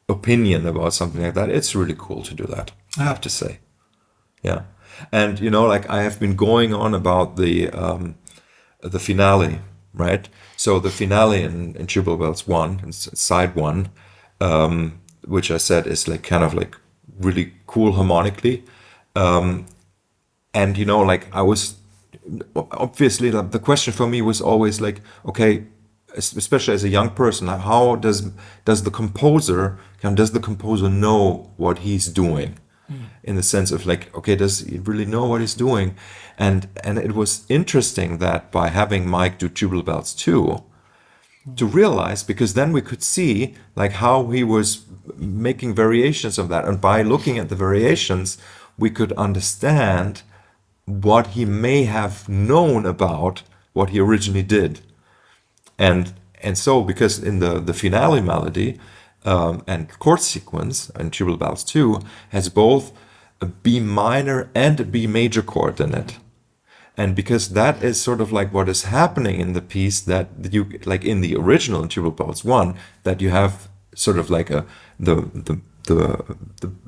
Speaker 1: opinion about something like that. It's really cool to do that, I have to say. Yeah. And like I have been going on about the finale, right? So the finale in Tubular Bells 1, side 1, which I said is like kind of like really cool harmonically. And like I was obviously the question for me was always like, okay, especially as a young person, how does the composer know what he's doing? In the sense of like, okay, does he really know what he's doing? And it was interesting that by having Mike do Tubular Bells 2, to realize, because then we could see like how he was making variations of that, and by looking at the variations, we could understand what he may have known about what he originally did. And so, because in the finale melody and chord sequence in Tubular Bells 2 has both a B minor and a B major chord in it. And because that is sort of like what is happening in the piece, that you, like in the original in Tubular Bells 1, that you have sort of like the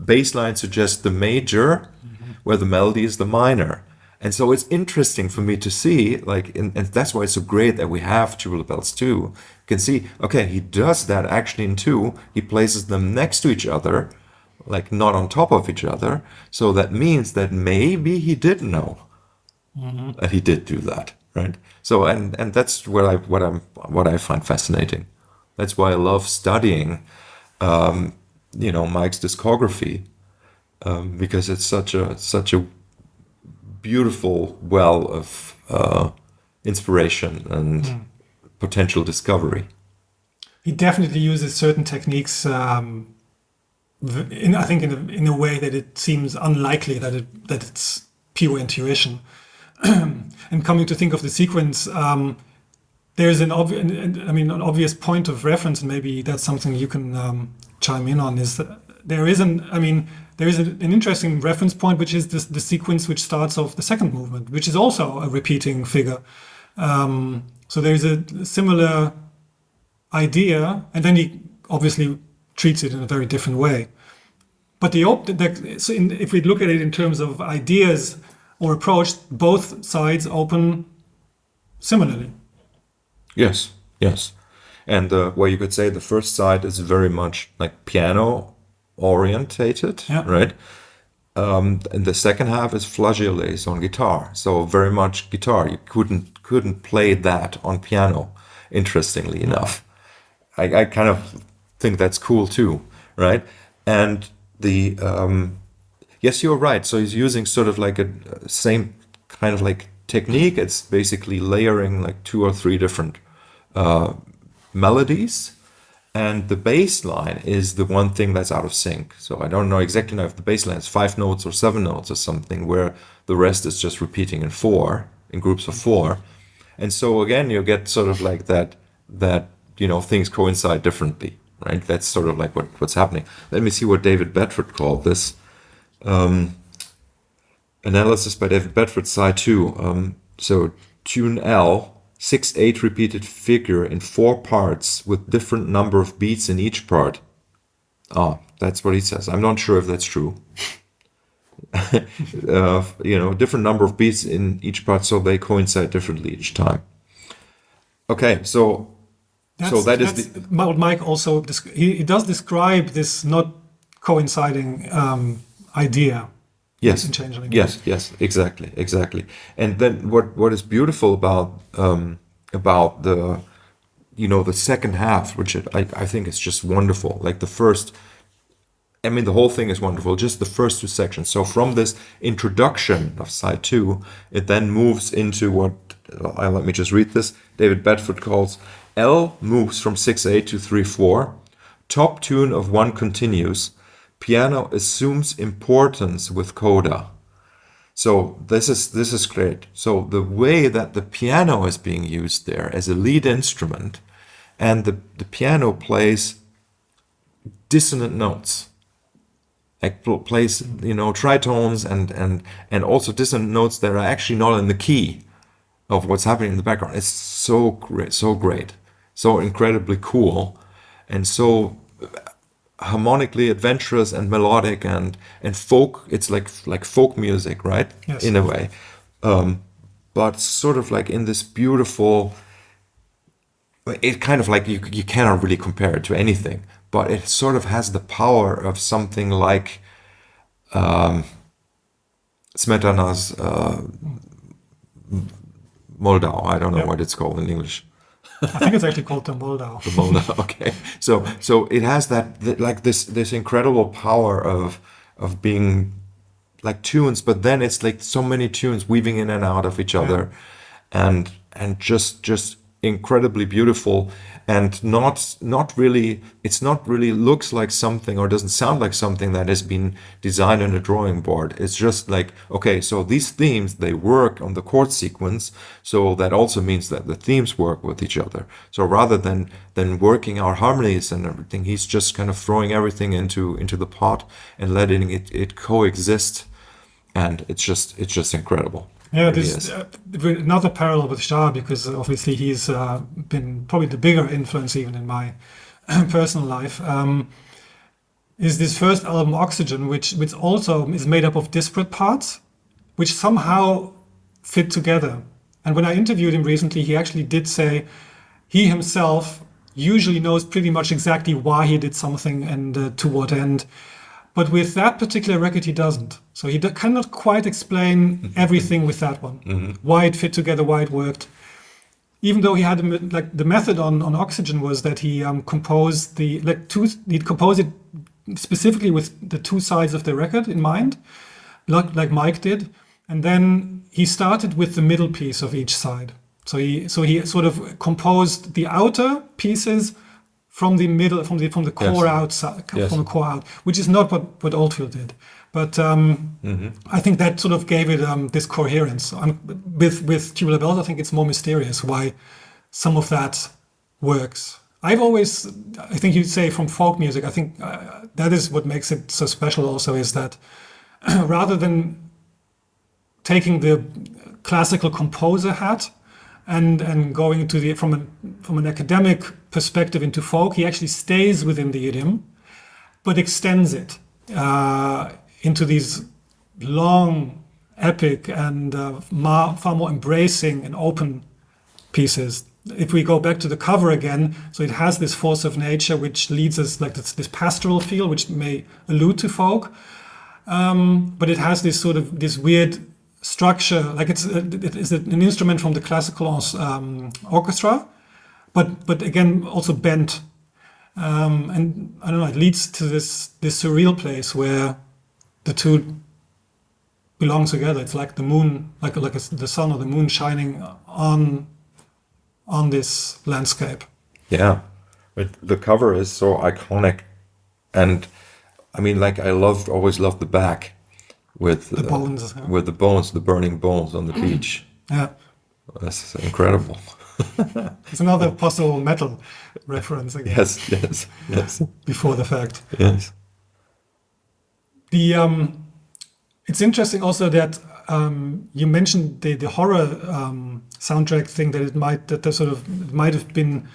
Speaker 1: bass line suggests the major, where the melody is the minor. And so it's interesting for me to see, like, and that's why it's so great that we have Tubular Bells 2. You can see, okay, he does that actually in 2. He places them next to each other, like not on top of each other. So that means that maybe he did know that he did do that, right? So and that's what I find fascinating. That's why I love studying, Mike's discography, because it's such a beautiful well of inspiration and potential discovery.
Speaker 2: He definitely uses certain techniques I think in a way that it seems unlikely that it's pure intuition. And coming to think of the sequence, there's an obvious point of reference, and maybe that's something you can chime in on, is that there is an interesting reference point, which is the sequence which starts off the second movement, which is also a repeating figure. So there's a similar idea, and then he obviously treats it in a very different way. But if we look at it in terms of ideas or approach, both sides open similarly.
Speaker 1: Yes. And where you could say the first side is very much like piano orientated, right? And the second half is flageolets on guitar, so very much guitar. You couldn't play that on piano, interestingly enough. I kind of think that's cool too, right? And the yes, you're right. So he's using sort of like a same kind of like technique. It's basically layering like 2 or 3 different melodies, and the bass line is the one thing that's out of sync. So I don't know exactly now if the bass line is 5 notes or 7 notes or something, where the rest is just repeating in groups of 4. And so again, you get sort of like that things coincide differently, right? That's sort of like what's happening. Let me see what David Bedford called this. Analysis by David Bedford, side 2. So tune L, 6/8 repeated figure in 4 parts with different number of beats in each part. That's what he says. I'm not sure if that's true. Different number of beats in each part, so they coincide differently each time. Okay, so that is
Speaker 2: what Mike also he does describe this not coinciding idea.
Speaker 1: Yes,
Speaker 2: in changeling.
Speaker 1: Yes, exactly. And then what is beautiful about the the second half, which I think is just wonderful. Like the whole thing is wonderful, just the first 2 sections. So from this introduction of side 2, it then moves into what, let me just read this, David Bedford calls, L moves from 6/8 to 3/4, top tune of 1 continues, piano assumes importance with coda. So this is great. So the way that the piano is being used there as a lead instrument, and the piano plays dissonant notes, like plays tritones and also dissonant notes that are actually not in the key of what's happening in the background. It's so great, so incredibly cool, and so harmonically adventurous and melodic and folk. It's like folk music, right?
Speaker 2: Yes.
Speaker 1: In a way, but sort of like in this beautiful. It kind of like you cannot really compare it to anything, but it sort of has the power of something like Smetana's Moldau. I don't know what it's called in English.
Speaker 2: I think it's actually called the Moldau.
Speaker 1: The Moldau. Okay, so it has that like this incredible power of being like tunes, but then it's like so many tunes weaving in and out of each other, and just incredibly beautiful, and not really, it's not really looks like something or doesn't sound like something that has been designed on a drawing board. It's just like, okay, so these themes, they work on the chord sequence, so that also means that the themes work with each other. So rather than working our harmonies and everything, he's just kind of throwing everything into the pot and letting it coexist, and it's just incredible.
Speaker 2: Yeah, there's another parallel with Shah, because obviously he's been probably the bigger influence even in my personal life, is this first album, Oxygen, which also is made up of disparate parts, which somehow fit together. And when I interviewed him recently, he actually did say he himself usually knows pretty much exactly why he did something and to what end. But with that particular record, he doesn't. So he cannot quite explain everything with that one, why it fit together, why it worked. Even though he had the method on Oxygen was that he composed he'd compose it specifically with the two sides of the record in mind, like Mike did, and then he started with the middle piece of each side. So he sort of composed the outer pieces from the middle, from the core outside, from the core out, which is not what Oldfield did. But I think that sort of gave it this coherence. With Tubular Bells, I think it's more mysterious why some of that works. I think you'd say from folk music, I think that is what makes it so special also, is that rather than taking the classical composer hat and going to from an academic perspective into folk, he actually stays within the idiom, but extends it into these long, epic, and far more embracing and open pieces. If we go back to the cover again, so it has this force of nature which leads us like this pastoral feel, which may allude to folk, but it has this sort of this weird structure, like it's an instrument from the classical orchestra, but again also bent, and I don't know, it leads to this surreal place where the two belong together. It's like the moon, like the sun or the moon shining on this landscape.
Speaker 1: Yeah, but the cover is so iconic, and I mean, like always loved the back. With
Speaker 2: the bones,
Speaker 1: with the bones, the burning bones on the beach.
Speaker 2: Yeah,
Speaker 1: that's incredible.
Speaker 2: It's another possible metal reference again.
Speaker 1: Yes.
Speaker 2: Before the fact.
Speaker 1: Yes.
Speaker 2: It's interesting also that you mentioned the horror soundtrack thing, that it might have been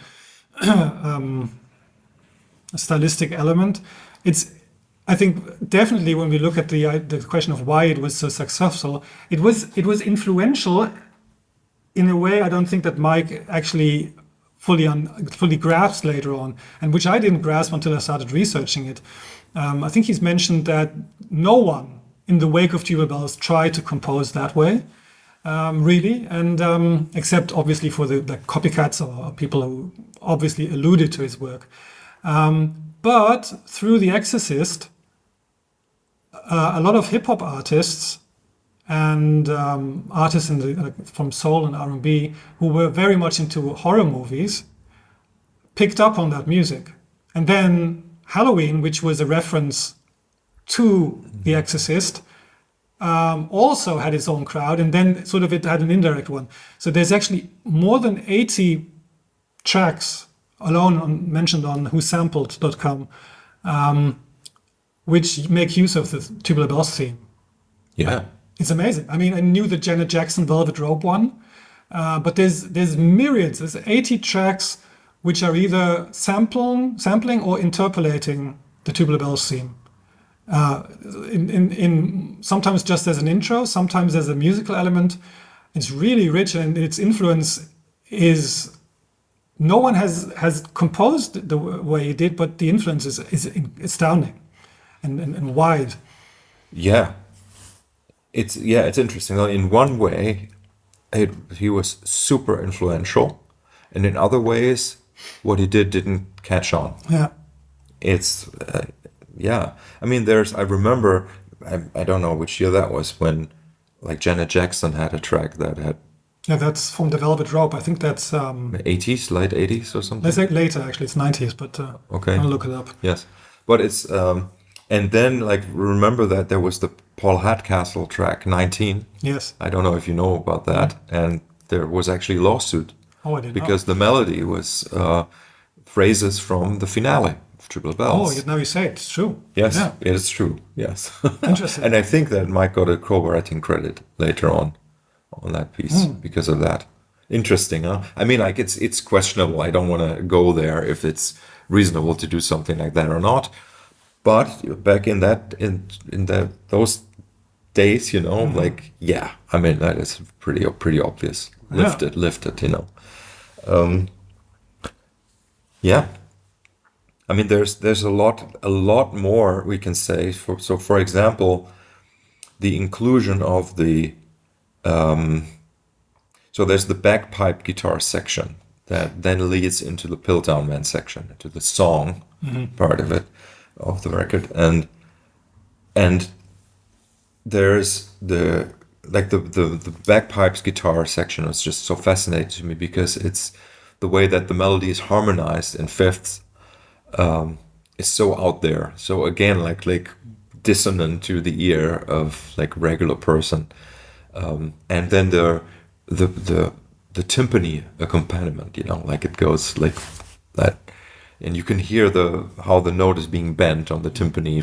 Speaker 2: a stylistic element. I think definitely when we look at the question of why it was so successful, it was influential in a way I don't think that Mike actually fully grasped later on, and which I didn't grasp until I started researching it. I think he's mentioned that no one in the wake of Tubular Bells tried to compose that way, really, and except obviously for the copycats or people who obviously alluded to his work. But through The Exorcist, a lot of hip hop artists and artists from soul and R&B who were very much into horror movies picked up on that music. And then Halloween, which was a reference to The Exorcist, also had its own crowd, and then sort of it had an indirect one. So there's actually more than 80 tracks alone mentioned on whosampled.com, which make use of the Tubular Bells theme.
Speaker 1: Yeah.
Speaker 2: It's amazing. I mean, I knew the Janet Jackson Velvet Rope one, but there's myriads. There's 80 tracks which are either sampling or interpolating the Tubular Bells theme. In sometimes just as an intro, sometimes as a musical element. It's really rich, and its influence is no one has composed the way he did, but the influence is astounding and wide.
Speaker 1: Yeah, it's interesting. In one way, he was super influential, and in other ways, what he did didn't catch on.
Speaker 2: Yeah,
Speaker 1: it's I mean, I remember, I don't know which year that was, when like Janet Jackson had a track that had.
Speaker 2: Yeah, that's from the Velvet Rope. I think that's
Speaker 1: 80s, late 80s or something.
Speaker 2: Let's say later, actually, it's 90s, but
Speaker 1: okay,
Speaker 2: I'll look it up.
Speaker 1: Yes, but it's and then like remember that there was the Paul Hardcastle track 19.
Speaker 2: Yes.
Speaker 1: I don't know if you know about that, and there was actually a lawsuit.
Speaker 2: Oh, I didn't
Speaker 1: because the melody was phrases from the finale of Tubular Bells.
Speaker 2: Oh, now you say it. It's true.
Speaker 1: Yes,
Speaker 2: yeah.
Speaker 1: It is true. Yes.
Speaker 2: Interesting.
Speaker 1: And I think that Mike got a co-writing credit later on that piece because of that. Interesting, huh? I mean, like it's questionable. I don't want to go there if it's reasonable to do something like that or not. But back in those days, like I mean that is pretty obvious. Lifted, I mean, there's a lot more we can say. For example, the inclusion of the so there's the bagpipe guitar section that then leads into the Piltdown Man section, into the song part of it, of the record, and there's the bagpipes guitar section is just so fascinating to me because it's the way that the melody is harmonized in fifths is so out there. So again, like dissonant to the ear of like regular person, and then the timpani accompaniment, like it goes like that, and you can hear how the note is being bent on the timpani,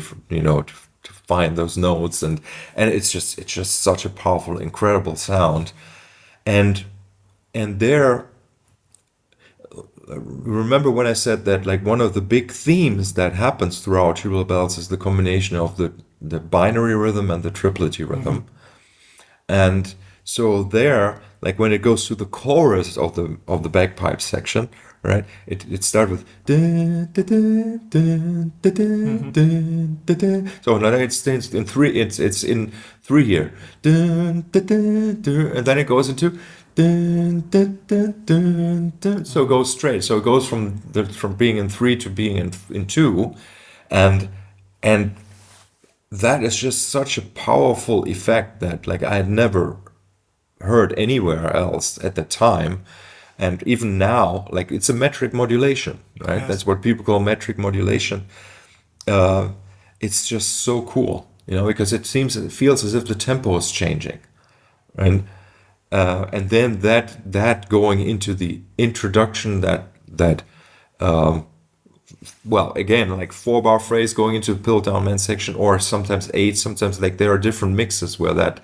Speaker 1: to find those notes, and it's just such a powerful, incredible sound, and there. Remember when I said that like one of the big themes that happens throughout Tubular Bells is the combination of the binary rhythm and the triplety rhythm, and so there, like when it goes to the chorus of the bagpipe section, right? It starts with so now it's in three. It's in three here, and then it goes into. So it goes straight. So it goes from being in three to being in two, and that is just such a powerful effect that like I had never heard anywhere else at the time, and even now, like it's a metric modulation, right? Yes. That's what people call metric modulation. It's just so cool, because it feels as if the tempo is changing, right? And then that going into the introduction that well, again, like 4-bar phrase going into the Piltdown Man section, or sometimes 8, sometimes like there are different mixes where that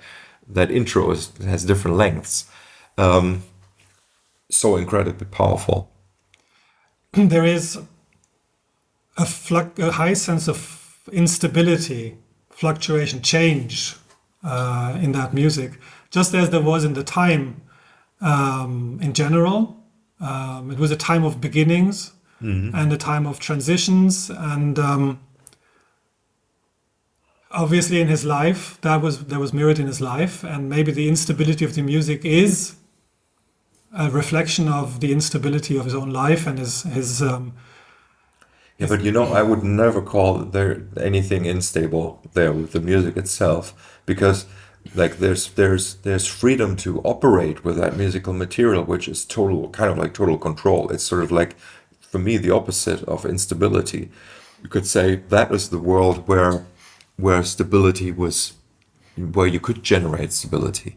Speaker 1: intro has different lengths. So incredibly powerful.
Speaker 2: There is a high sense of instability, fluctuation, change in that music. Just as there was in the time in general. It was a time of beginnings and a time of transitions, and obviously in his life that was mirrored in his life, and maybe the instability of the music is a reflection of the instability of his own life and his
Speaker 1: yeah, but I would never call there anything unstable there with the music itself, because like there's freedom to operate with that musical material, which is total control. It's sort of like, for me, the opposite of instability. You could say that was the world where stability was, where you could generate stability.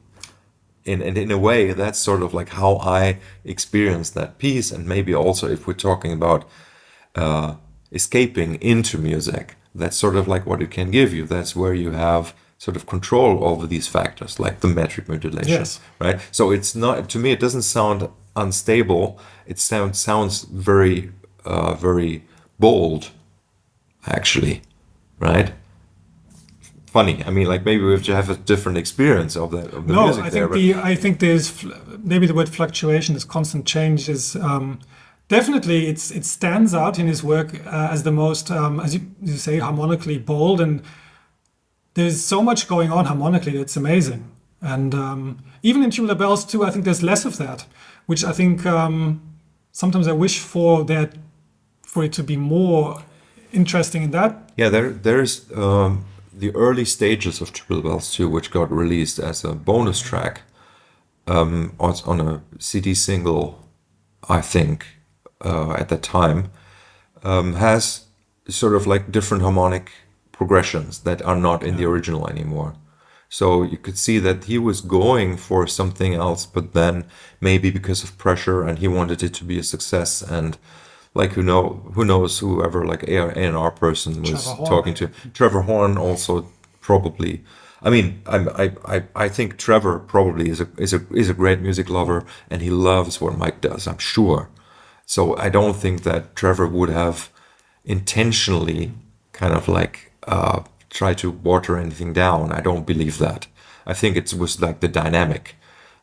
Speaker 1: And in a way, that's sort of like how I experienced that piece. And maybe also, if we're talking about escaping into music, that's sort of like what it can give you. That's where you have sort of control over these factors, like the metric modulation,
Speaker 2: Yes.
Speaker 1: right? So it's not, to me, it doesn't sound unstable. It sounds very, very bold, actually, right? Funny. I mean, like maybe we have to have a different experience of that of the
Speaker 2: No,
Speaker 1: music
Speaker 2: I
Speaker 1: there.
Speaker 2: think I think there's maybe the word fluctuation, this constant change is definitely it stands out in his work as the most, as you say, harmonically bold, and there's so much going on harmonically. It's amazing, and even in Tubular Bells too, I think there's less of that, which I think sometimes I wish for it to be more interesting in that.
Speaker 1: Yeah, there's the early stages of Tubular Bells too, which got released as a bonus track on a CD single, I think, at that time, has sort of like different harmonic progressions that are not in the original anymore. So you could see that he was going for something else, but then maybe because of pressure and he wanted it to be a success, and like who knows whoever like A&R person was talking to Trevor Horn also probably. I mean, I think Trevor probably is a great music lover, and he loves what Mike does, I'm sure. So I don't think that Trevor would have intentionally kind of like try to water anything down. I don't believe that. I think it was like the dynamic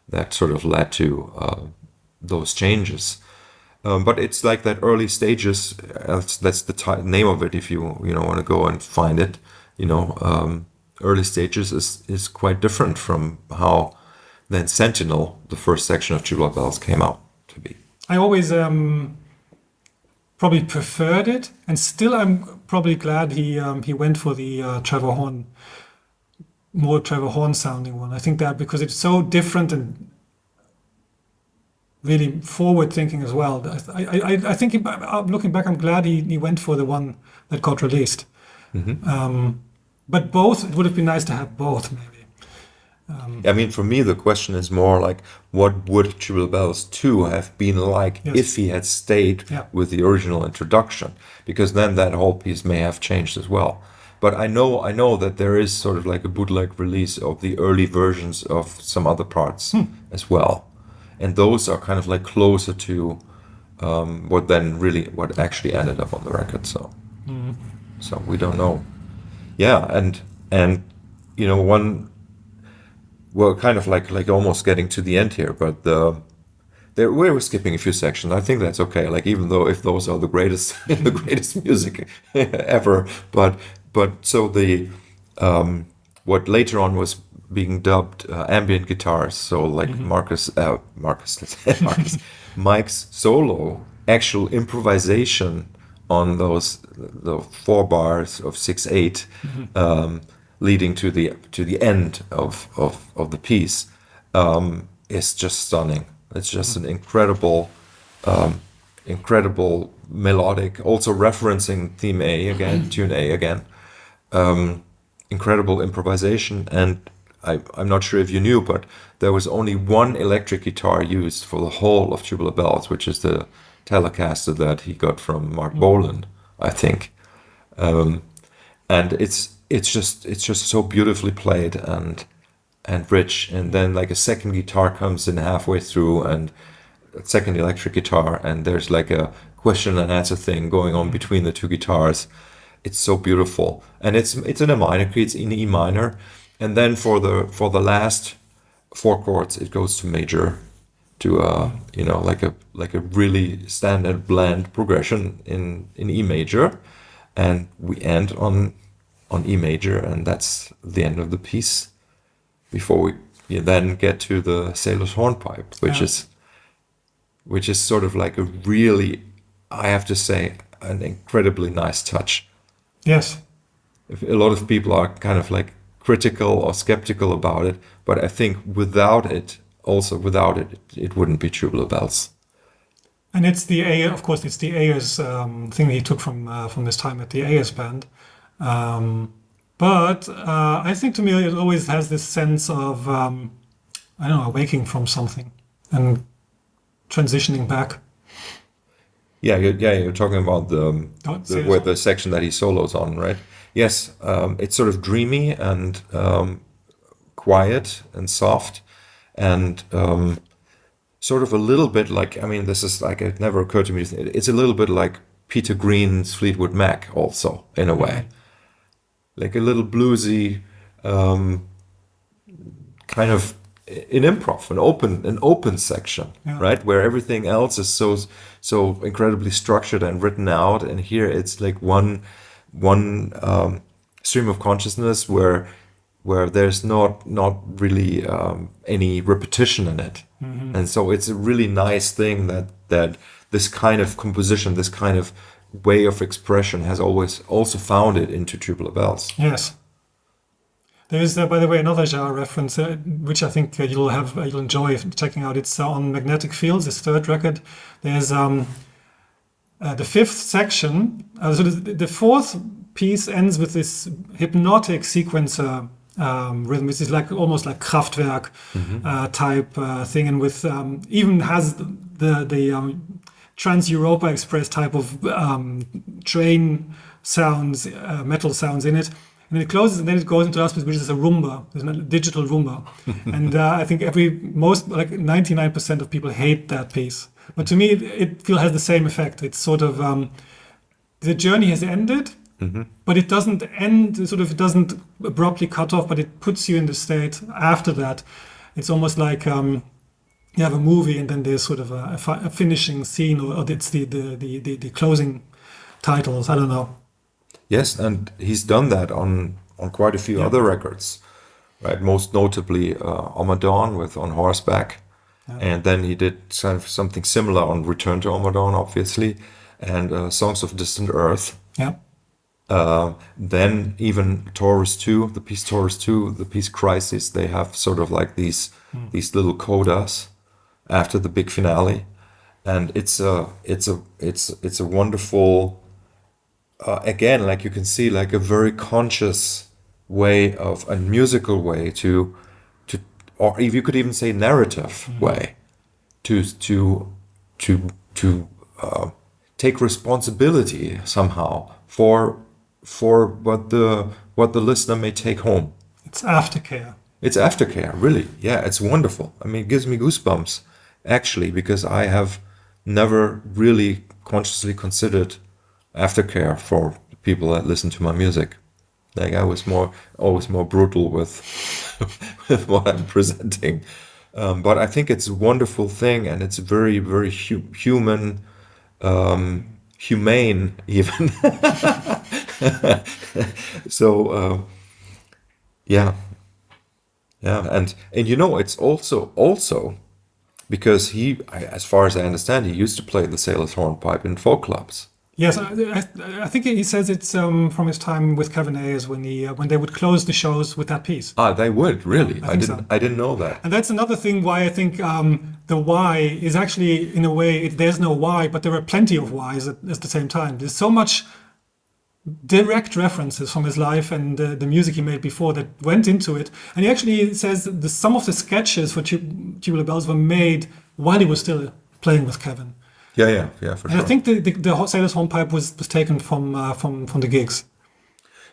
Speaker 1: that sort of led to those changes. But it's like that early stages. That's the name of it. If you want to go and find it, early stages is quite different from how then Sentinel, the first section of Tubular Bells, came out to be.
Speaker 2: I always probably preferred it, and still I'm probably glad he went for the more Trevor Horn sounding one. I think that because it's so different and really forward thinking as well. I think looking back, I'm glad he went for the one that got released.
Speaker 1: Mm-hmm.
Speaker 2: But both, it would have been nice to have both, maybe.
Speaker 1: I mean, for me, the question is more like, what would Tubular Bells 2 have been like if he had stayed with the original introduction? Because then that whole piece may have changed as well. But I know that there is sort of like a bootleg release of the early versions of some other parts as well. And those are kind of like closer to what actually ended up on the record. So we don't know. Yeah, and we're kind of like almost getting to the end here, but we're skipping a few sections. I think that's okay. Like even though if those are the greatest music ever, but so the what later on was being dubbed ambient guitars. So like Markus, Mike's solo, actual improvisation on the 4 bars of 6/8, leading to the end of the piece, is just stunning. It's just an incredible melodic, also referencing theme A again, tune A again. Incredible improvisation, and I'm not sure if you knew, but there was only one electric guitar used for the whole of Tubular Bells, which is the Telecaster that he got from Mark Boland, I think. And it's just so beautifully played and rich. And then like a second guitar comes in halfway through, and a second electric guitar, and there's like a question and answer thing going on between the two guitars. It's so beautiful, and it's in a minor key. It's in E minor, and then for the last 4 chords, it goes to major, to like a really standard bland progression in E major, and we end on E major, and that's the end of the piece. Before we then get to the Sailor's Hornpipe, which is sort of like a really, I have to say, an incredibly nice touch.
Speaker 2: Yes.
Speaker 1: A lot of people are kind of like critical or skeptical about it, but I think without it, it wouldn't be Tubular Bells.
Speaker 2: And it's the Ayers thing that he took from his time at the Ayers band. But I think to me it always has this sense of, awaking from something and transitioning back.
Speaker 1: Yeah, you're talking about the section that he solos on, right? Yes, it's sort of dreamy and quiet and soft, and sort of a little bit like, I mean, this is like, it never occurred to me, it's a little bit like Peter Green's Fleetwood Mac also, in a way. Like a little bluesy, kind of an improv, an open section, right? Where everything else is so incredibly structured and written out, and here it's like one stream of consciousness where there's not really any repetition in it, and so it's a really nice thing that this kind of composition, this kind of way of expression, has always also found it into Tubular Bells.
Speaker 2: Yes. There is, by the way, another genre reference, which I think you'll enjoy checking out. It's on Magnetic Fields, his third record. There's the fifth section. So the fourth piece ends with this hypnotic sequencer rhythm, which is like almost like Kraftwerk type thing, and with even has the Trans-Europa Express type of train sounds, metal sounds in it. And then it closes, and then it goes into Opus, which is a rumba, it's a digital rumba. And I think like 99% of people hate that piece. But to me, it has the same effect. It's sort of, the journey has ended, but it doesn't end, it doesn't abruptly cut off, but it puts you in the state after that. It's almost like you have a movie, and then there's sort of a finishing scene, or it's the closing titles, I don't know.
Speaker 1: Yes, and he's done that on quite a few other records, right? Most notably Omadon with On Horseback, and then he did kind of something similar on Return to Omadon, obviously, and Songs of Distant Earth.
Speaker 2: Yeah.
Speaker 1: Then even Taurus 2, the piece Taurus 2, the piece Crisis, they have sort of like these little codas after the big finale, and it's a wonderful. Again, like you can see, like a very conscious way of a musical way to, or if you could even say narrative way, to take responsibility somehow for what the listener may take home.
Speaker 2: It's aftercare.
Speaker 1: It's aftercare, really. Yeah, it's wonderful. I mean, it gives me goosebumps, actually, because I have never really consciously considered aftercare for people that listen to my music. Like I was always more brutal with with what I'm presenting, but I think it's a wonderful thing, and it's very, very human, humane even. So yeah, and you know, it's also because as far as I understand, he used to play the sailor's hornpipe in folk clubs.
Speaker 2: Yes, I think he says it's from his time with Kevin Ayers when they would close the shows with that piece.
Speaker 1: Ah, they would, really?
Speaker 2: I
Speaker 1: didn't know that.
Speaker 2: And that's another thing why I think the why is actually, in a way, there's no why, but there are plenty of whys at the same time. There's so much direct references from his life and the music he made before that went into it. And he actually says some of the sketches for Tubular Bells were made while he was still playing with Kevin.
Speaker 1: Yeah, for sure.
Speaker 2: And I think the sailor's hornpipe was taken from the gigs.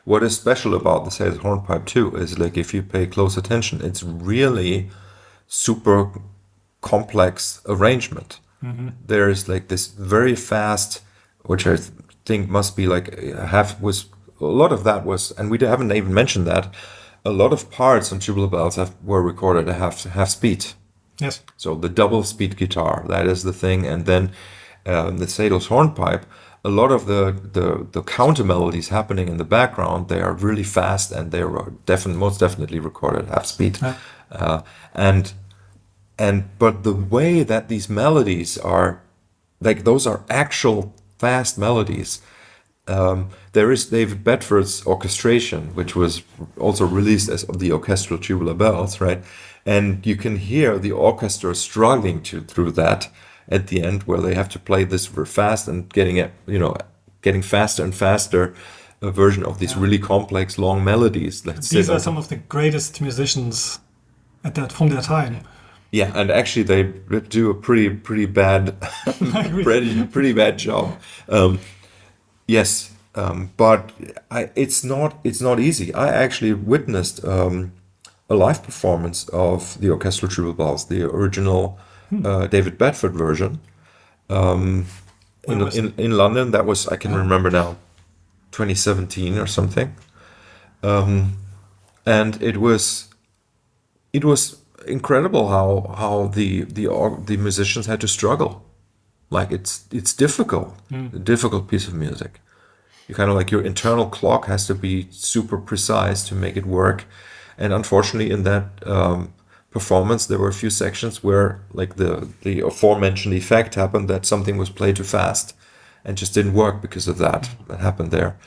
Speaker 1: What is special about the sailor's hornpipe too is, like, if you pay close attention, it's really super complex arrangement. There is like this very fast, which I think must be like a lot of that was, and we haven't even mentioned that, a lot of parts on Tubular Bells were recorded at half speed.
Speaker 2: Yes.
Speaker 1: So the double speed guitar, that is the thing, and then the sailor's hornpipe, a lot of the counter melodies happening in the background, they are really fast, and they were most definitely recorded at half speed. But the way that these melodies are, like, those are actual fast melodies. There is David Bedford's orchestration, which was also released as the orchestral Tubular Bells, right? And you can hear the orchestra struggling through that at the end, where they have to play this very fast and getting faster and faster a version of these really complex long melodies.
Speaker 2: These are some of the greatest musicians from their time.
Speaker 1: Yeah, and actually they do a pretty bad, pretty bad job. Yes, But it's not easy. I actually witnessed a live performance of the orchestral Tubular Bells, the original David Bedford version, in London. That was, I can remember now, 2017 or something, and it was incredible how the musicians had to struggle. Like it's difficult, a difficult piece of music. You kind of like your internal clock has to be super precise to make it work. And unfortunately, in that performance, there were a few sections where like the aforementioned effect happened, that something was played too fast and just didn't work because of that. That happened there.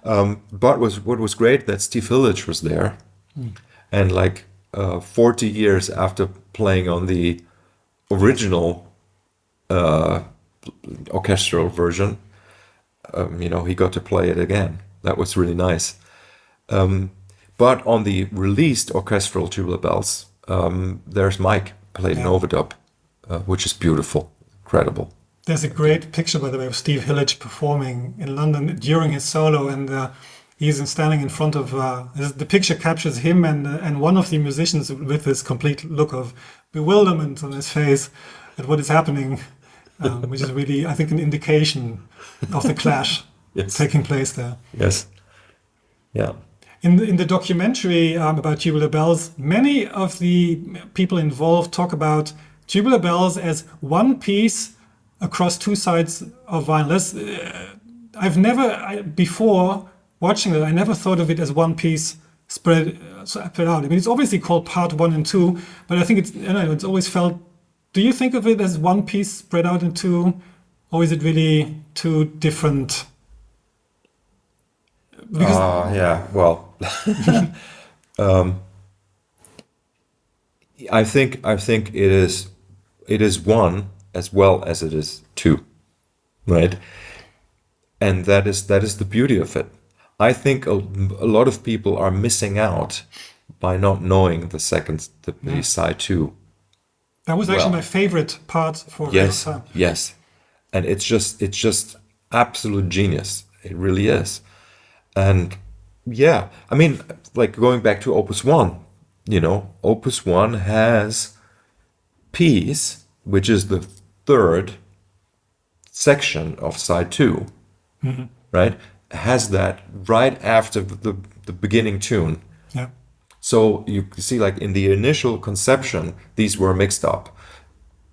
Speaker 1: But what was great, that Steve Hillage was there, and like 40 years after playing on the original orchestral version, he got to play it again. That was really nice. But on the released orchestral Tubular Bells, there's Mike played an overdub, which is beautiful, incredible.
Speaker 2: There's a great picture, by the way, of Steve Hillage performing in London during his solo, and he's standing in front of. The picture captures him and one of the musicians with this complete look of bewilderment on his face at what is happening, which is really, I think, an indication of the clash taking place there.
Speaker 1: Yes. Yeah.
Speaker 2: In the documentary about Tubular Bells, many of the people involved talk about Tubular Bells as one piece across two sides of vinyl. I've never, before watching it, I never thought of it as one piece spread out. I mean, it's obviously called part 1 and 2, but I think it's always felt. Do you think of it as one piece spread out in two, or is it really two different?
Speaker 1: Well, I think it is one as well as it is two, right? And that is the beauty of it. I think a lot of people are missing out by not knowing the side two.
Speaker 2: That was actually my favorite part for time.
Speaker 1: Yes, and it's just absolute genius. It really is. And yeah, I mean, like going back to Opus One, Opus One has piece, which is the third section of side two, right? Has that right after the beginning tune.
Speaker 2: Yeah.
Speaker 1: So you see, like in the initial conception, these were mixed up,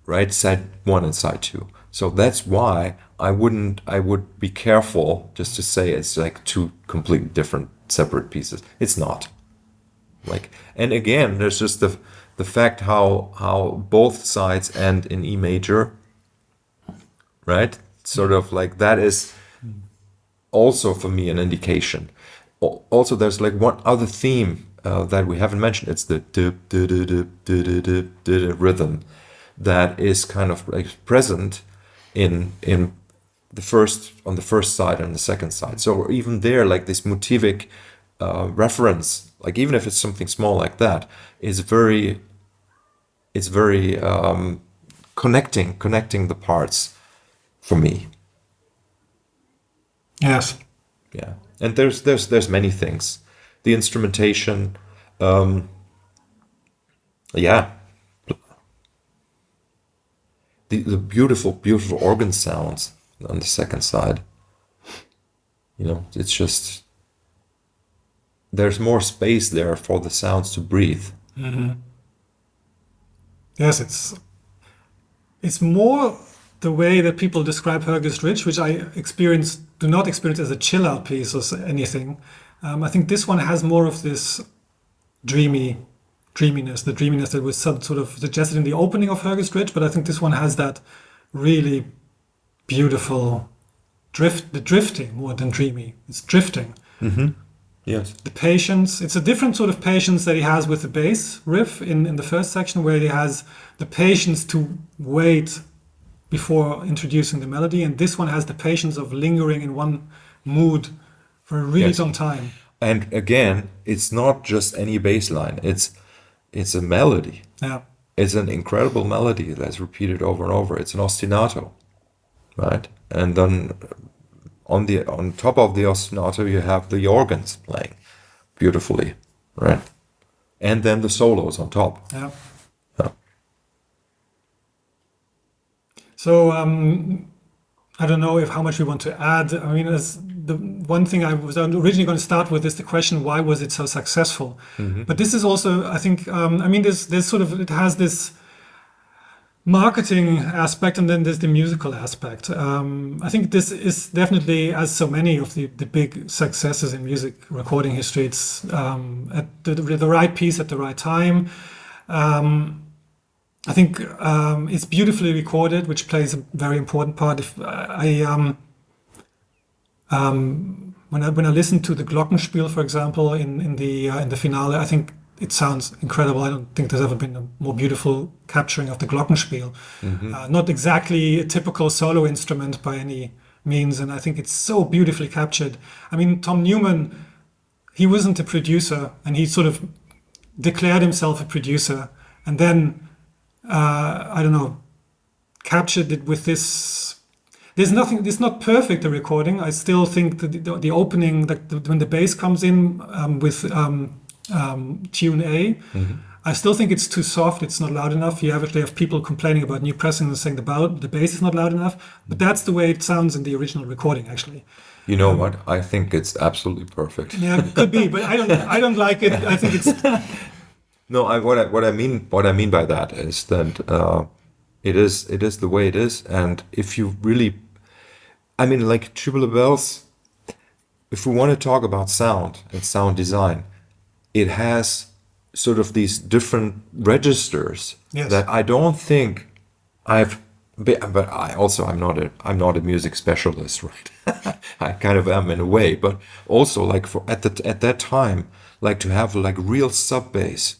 Speaker 1: right? Side 1 and side 2. So that's why I would be careful just to say it's like two completely different separate pieces. It's not. Like, and again, there's just the fact how both sides end in E major, right? Sort of like that is also for me an indication. Also, there's like one other theme that we haven't mentioned. It's the rhythm that is kind of like present in the first side and the second side. So even there, like this motivic reference, like even if it's something small like that, is very connecting the parts for me.
Speaker 2: Yes.
Speaker 1: Yeah, and there's many things. The instrumentation, the beautiful organ sounds on the second side. It's just there's more space there for the sounds to breathe.
Speaker 2: Mm-hmm. Yes, it's more the way that people describe Hergest Ridge, which I do not experience as a chill out piece or anything. I think this one has more of this dreaminess, the dreaminess that was sort of suggested in the opening of Hergest Ridge, but I think this one has that really beautiful drifting more than dreamy. It's drifting.
Speaker 1: Mm-hmm. Yes.
Speaker 2: The patience, it's a different sort of patience that he has with the bass riff in the first section, where he has the patience to wait before introducing the melody, and this one has the patience of lingering in one mood for a really long time.
Speaker 1: And again, it's not just any bass line, it's a melody.
Speaker 2: Yeah.
Speaker 1: It's an incredible melody that's repeated over and over. It's an ostinato, right? And then on top of the ostinato, you have the organs playing beautifully, right? And then the solos on top.
Speaker 2: Yeah.
Speaker 1: Yeah.
Speaker 2: So I don't know if how much we want to add. I mean, as the one thing I was originally going to start with is the question, why was it so successful? But this is also, I think, I mean, there's sort of, it has this marketing aspect, and then there's the musical aspect. I think this is definitely, as so many of the big successes in music recording history, it's at the right piece at the right time. I think it's beautifully recorded, which plays a very important part. If when I listen to the Glockenspiel, for example, in the finale, I think it sounds incredible. I don't think there's ever been a more beautiful capturing of the Glockenspiel. Not exactly a typical solo instrument by any means, and I think it's so beautifully captured. I mean, Tom Newman, he wasn't a producer, and he sort of declared himself a producer, and then I don't know, captured it with this. There's nothing. It's not perfect, the recording. I still think that the opening, when the bass comes in with tune A, I still think it's too soft. It's not loud enough. You actually have people complaining about new pressing and saying the bass is not loud enough. But that's the way it sounds in the original recording, actually.
Speaker 1: You know what? I think it's absolutely perfect.
Speaker 2: Yeah, it could be, but I don't like it. I think it's.
Speaker 1: No, what I mean by that is that it is the way it is, and if you really, I mean, like Tubular Bells, if we want to talk about sound and sound design, it has sort of these different registers that I don't think I've. But I'm not a music specialist, right? I kind of am in a way, but also like at that time, like to have like real sub bass.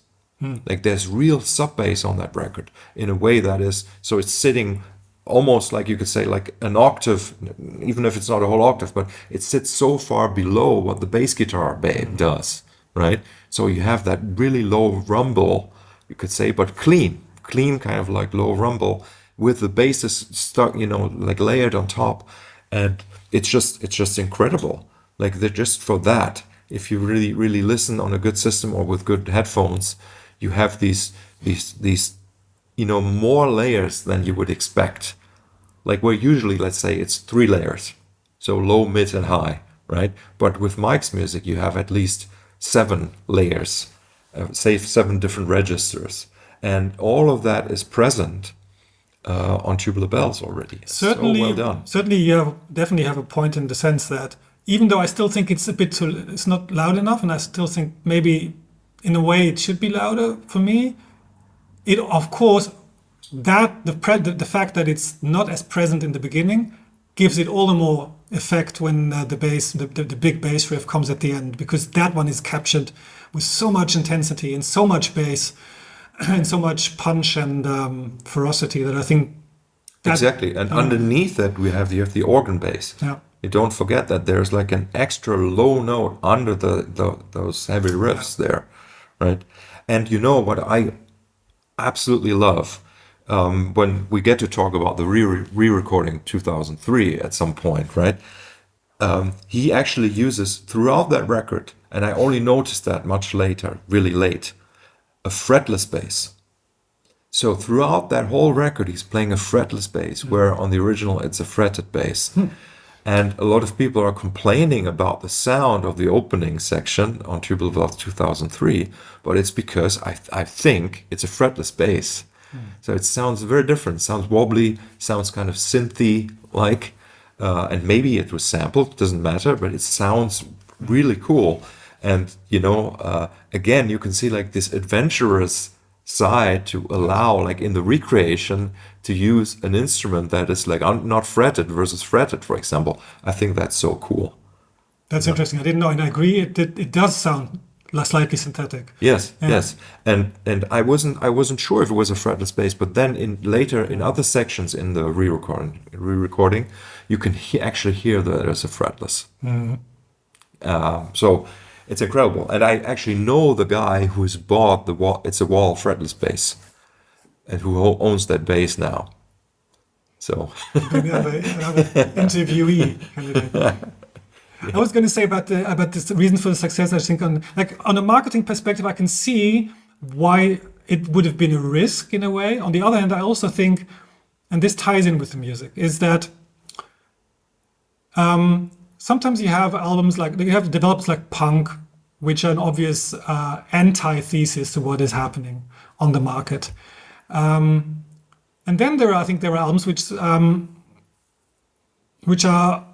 Speaker 1: Like there's real sub bass on that record in a way that is, so it's sitting almost like you could say like an octave, even if it's not a whole octave, but it sits so far below what the bass guitar does, right? So you have that really low rumble, you could say, but clean kind of like low rumble with the basses stuck, like layered on top, and it's just incredible. Like they're just for that. If you really listen on a good system or with good headphones, you have these more layers than you would expect. Like where usually, let's say, it's 3 layers, so low, mid, and high, right? But with Mike's music, you have at least 7 layers, say 7 different registers, and all of that is present on Tubular Bells already.
Speaker 2: Certainly,
Speaker 1: so well done.
Speaker 2: Certainly, you definitely have a point in the sense that even though I still think it's it's not loud enough, and I still think maybe in a way it should be louder for me. It, of course, that the fact that it's not as present in the beginning gives it all the more effect when the bass, the big bass riff comes at the end, because that one is captured with so much intensity and so much bass and so much punch and ferocity that I think
Speaker 1: exactly. And underneath that you have the organ bass.
Speaker 2: Yeah.
Speaker 1: You don't forget that there's like an extra low note under those heavy riffs there, right? And you know what I absolutely love, when we get to talk about the re-recording 2003 at some point, right? He actually uses throughout that record, and I only noticed that much later, really late, a fretless bass. So throughout that whole record, he's playing a fretless bass, where on the original it's a fretted bass. And a lot of people are complaining about the sound of the opening section on Tubular Bells 2003, but it's because I think it's a fretless bass. So it sounds very different, sounds wobbly, sounds kind of synthy-like, and maybe it was sampled, doesn't matter, but it sounds really cool. And, again, you can see like this adventurous side to allow, like in the recreation, to use an instrument that is like not fretted versus fretted, for example. I think that's so cool.
Speaker 2: That's interesting. I didn't know, and I agree. It does sound slightly synthetic.
Speaker 1: Yes, yes, and I wasn't sure if it was a fretless bass, but then later in other sections in the re-recording, you can actually hear that there's a fretless. So it's incredible, and I actually know the guy who's bought it's a wall fretless bass, and who owns that bass now. So
Speaker 2: Another interviewee candidate. I was going to say about this reason for the success. I think on a marketing perspective, I can see why it would have been a risk in a way. On the other hand, I also think, and this ties in with the music, is that sometimes you have albums you have developers like punk, which are an obvious antithesis to what is happening on the market. And then I think there are albums which are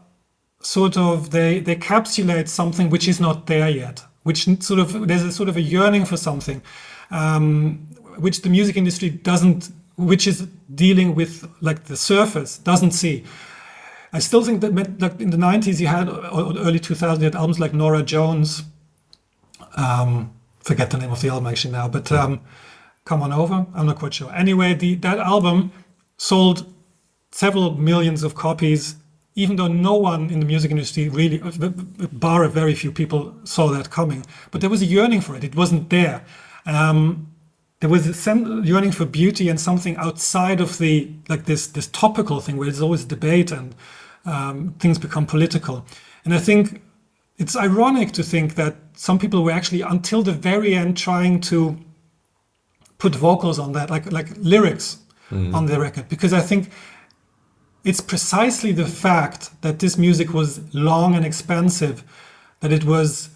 Speaker 2: sort of they encapsulate something which is not there yet, which there's a sort of a yearning for something, which the music industry doesn't, which is dealing with like the surface, doesn't see. I still think that like in the 90s you had, or early 2000s, you had albums like Norah Jones, forget the name of the album actually now, but Come On Over, I'm not quite sure. Anyway, that album sold several millions of copies, even though no one in the music industry really, bar a very few people, saw that coming. But there was a yearning for it. It wasn't there. There was a yearning for beauty and something outside of this topical thing where there's always debate and things become political. And I think it's ironic to think that some people were actually, until the very end, trying to put vocals on that, like lyrics on the record, because I think it's precisely the fact that this music was long and expansive, that it was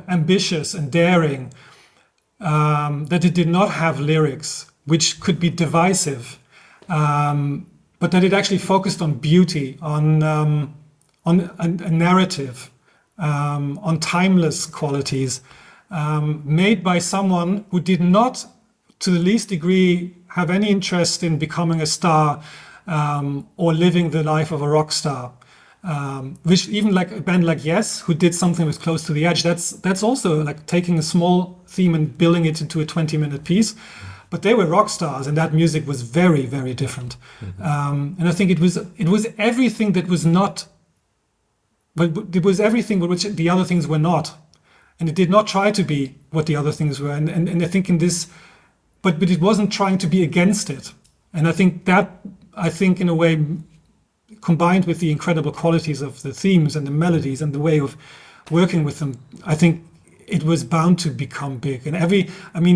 Speaker 2: ambitious and daring, that it did not have lyrics, which could be divisive, but that it actually focused on beauty, on a narrative, on timeless qualities, made by someone who did not, to the least degree, have any interest in becoming a star, or living the life of a rock star, which even like a band like Yes, who did something with Close to the Edge, that's also like taking a small theme and building it into a 20-minute piece. But they were rock stars, and that music was very, very different. And I think it was everything that was not, but it was everything which the other things were not, and it did not try to be what the other things were. And I think in this, but it wasn't trying to be against it. And I think in a way, combined with the incredible qualities of the themes and the melodies and the way of working with them, I think it was bound to become big. And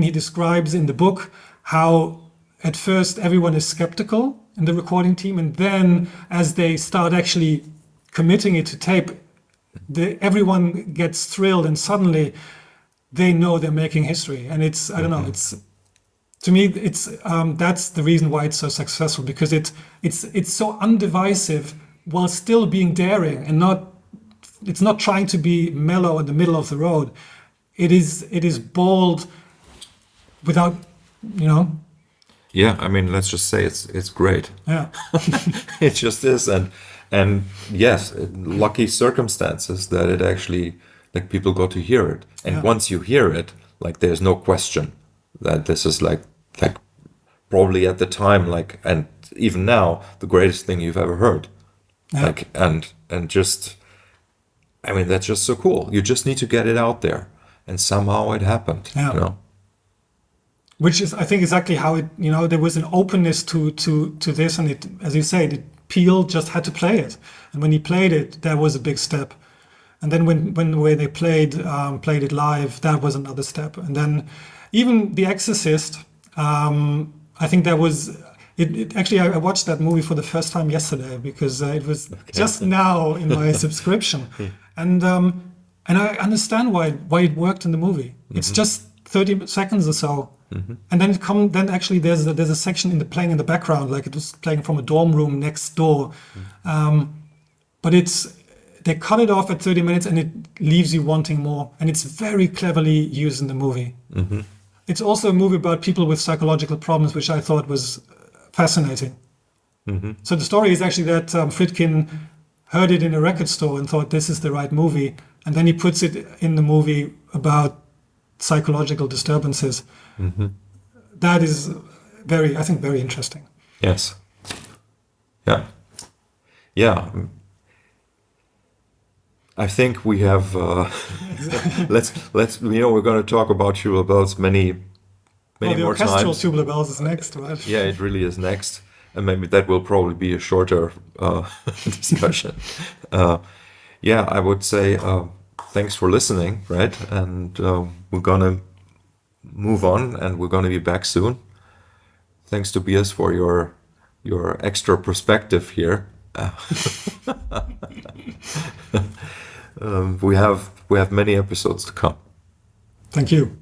Speaker 2: he describes in the book how at first everyone is skeptical in the recording team, and then as they start actually committing it to tape, everyone gets thrilled, and suddenly they know they're making history. And it's, I don't know, it's, to me, it's that's the reason why it's so successful, because it's so undivisive while still being daring, and it's not trying to be mellow in the middle of the road. It is bold without,
Speaker 1: Yeah, I mean, let's just say it's great.
Speaker 2: Yeah.
Speaker 1: It just is, and yes, lucky circumstances that it actually, like, people got to hear it, and once you hear it, like, there's no question that this is like probably at the time, like, and even now, the greatest thing you've ever heard.
Speaker 2: Yeah.
Speaker 1: Like, and just, I mean, that's just so cool. You just need to get it out there, and somehow it happened.
Speaker 2: Yeah. Which is, I think, exactly how it, there was an openness to this, and it, as you say, Peel just had to play it, and when he played it, that was a big step. And then when the way they played it live, that was another step. And then even The Exorcist, I think that was it. Actually, I watched that movie for the first time yesterday, because it was just now in my subscription, and I understand why it worked in the movie. Mm-hmm. It's just 30 seconds or so. Mm-hmm. And then actually there's a section playing in the background, like it was playing from a dorm room next door. Mm-hmm. But they cut it off at 30 minutes, and it leaves you wanting more. And it's very cleverly used in the movie. Mm-hmm. It's also a movie about people with psychological problems, which I thought was fascinating. Mm-hmm. So the story is actually that Friedkin heard it in a record store and thought this is the right movie. And then he puts it in the movie about psychological disturbances. Mm-hmm. That is I think very interesting.
Speaker 1: Yes. Yeah. Yeah. I think we have. Let's. We're going to talk about Tubular Bells many more times.
Speaker 2: The orchestral Tubular Bells is next, right?
Speaker 1: Yeah, it really is next. and maybe that will probably be a shorter discussion. Yeah, I would say thanks for listening, right? And we're gonna move on, and we're gonna be back soon. Thanks, Tobias, for your extra perspective here. We have many episodes to come.
Speaker 2: Thank you.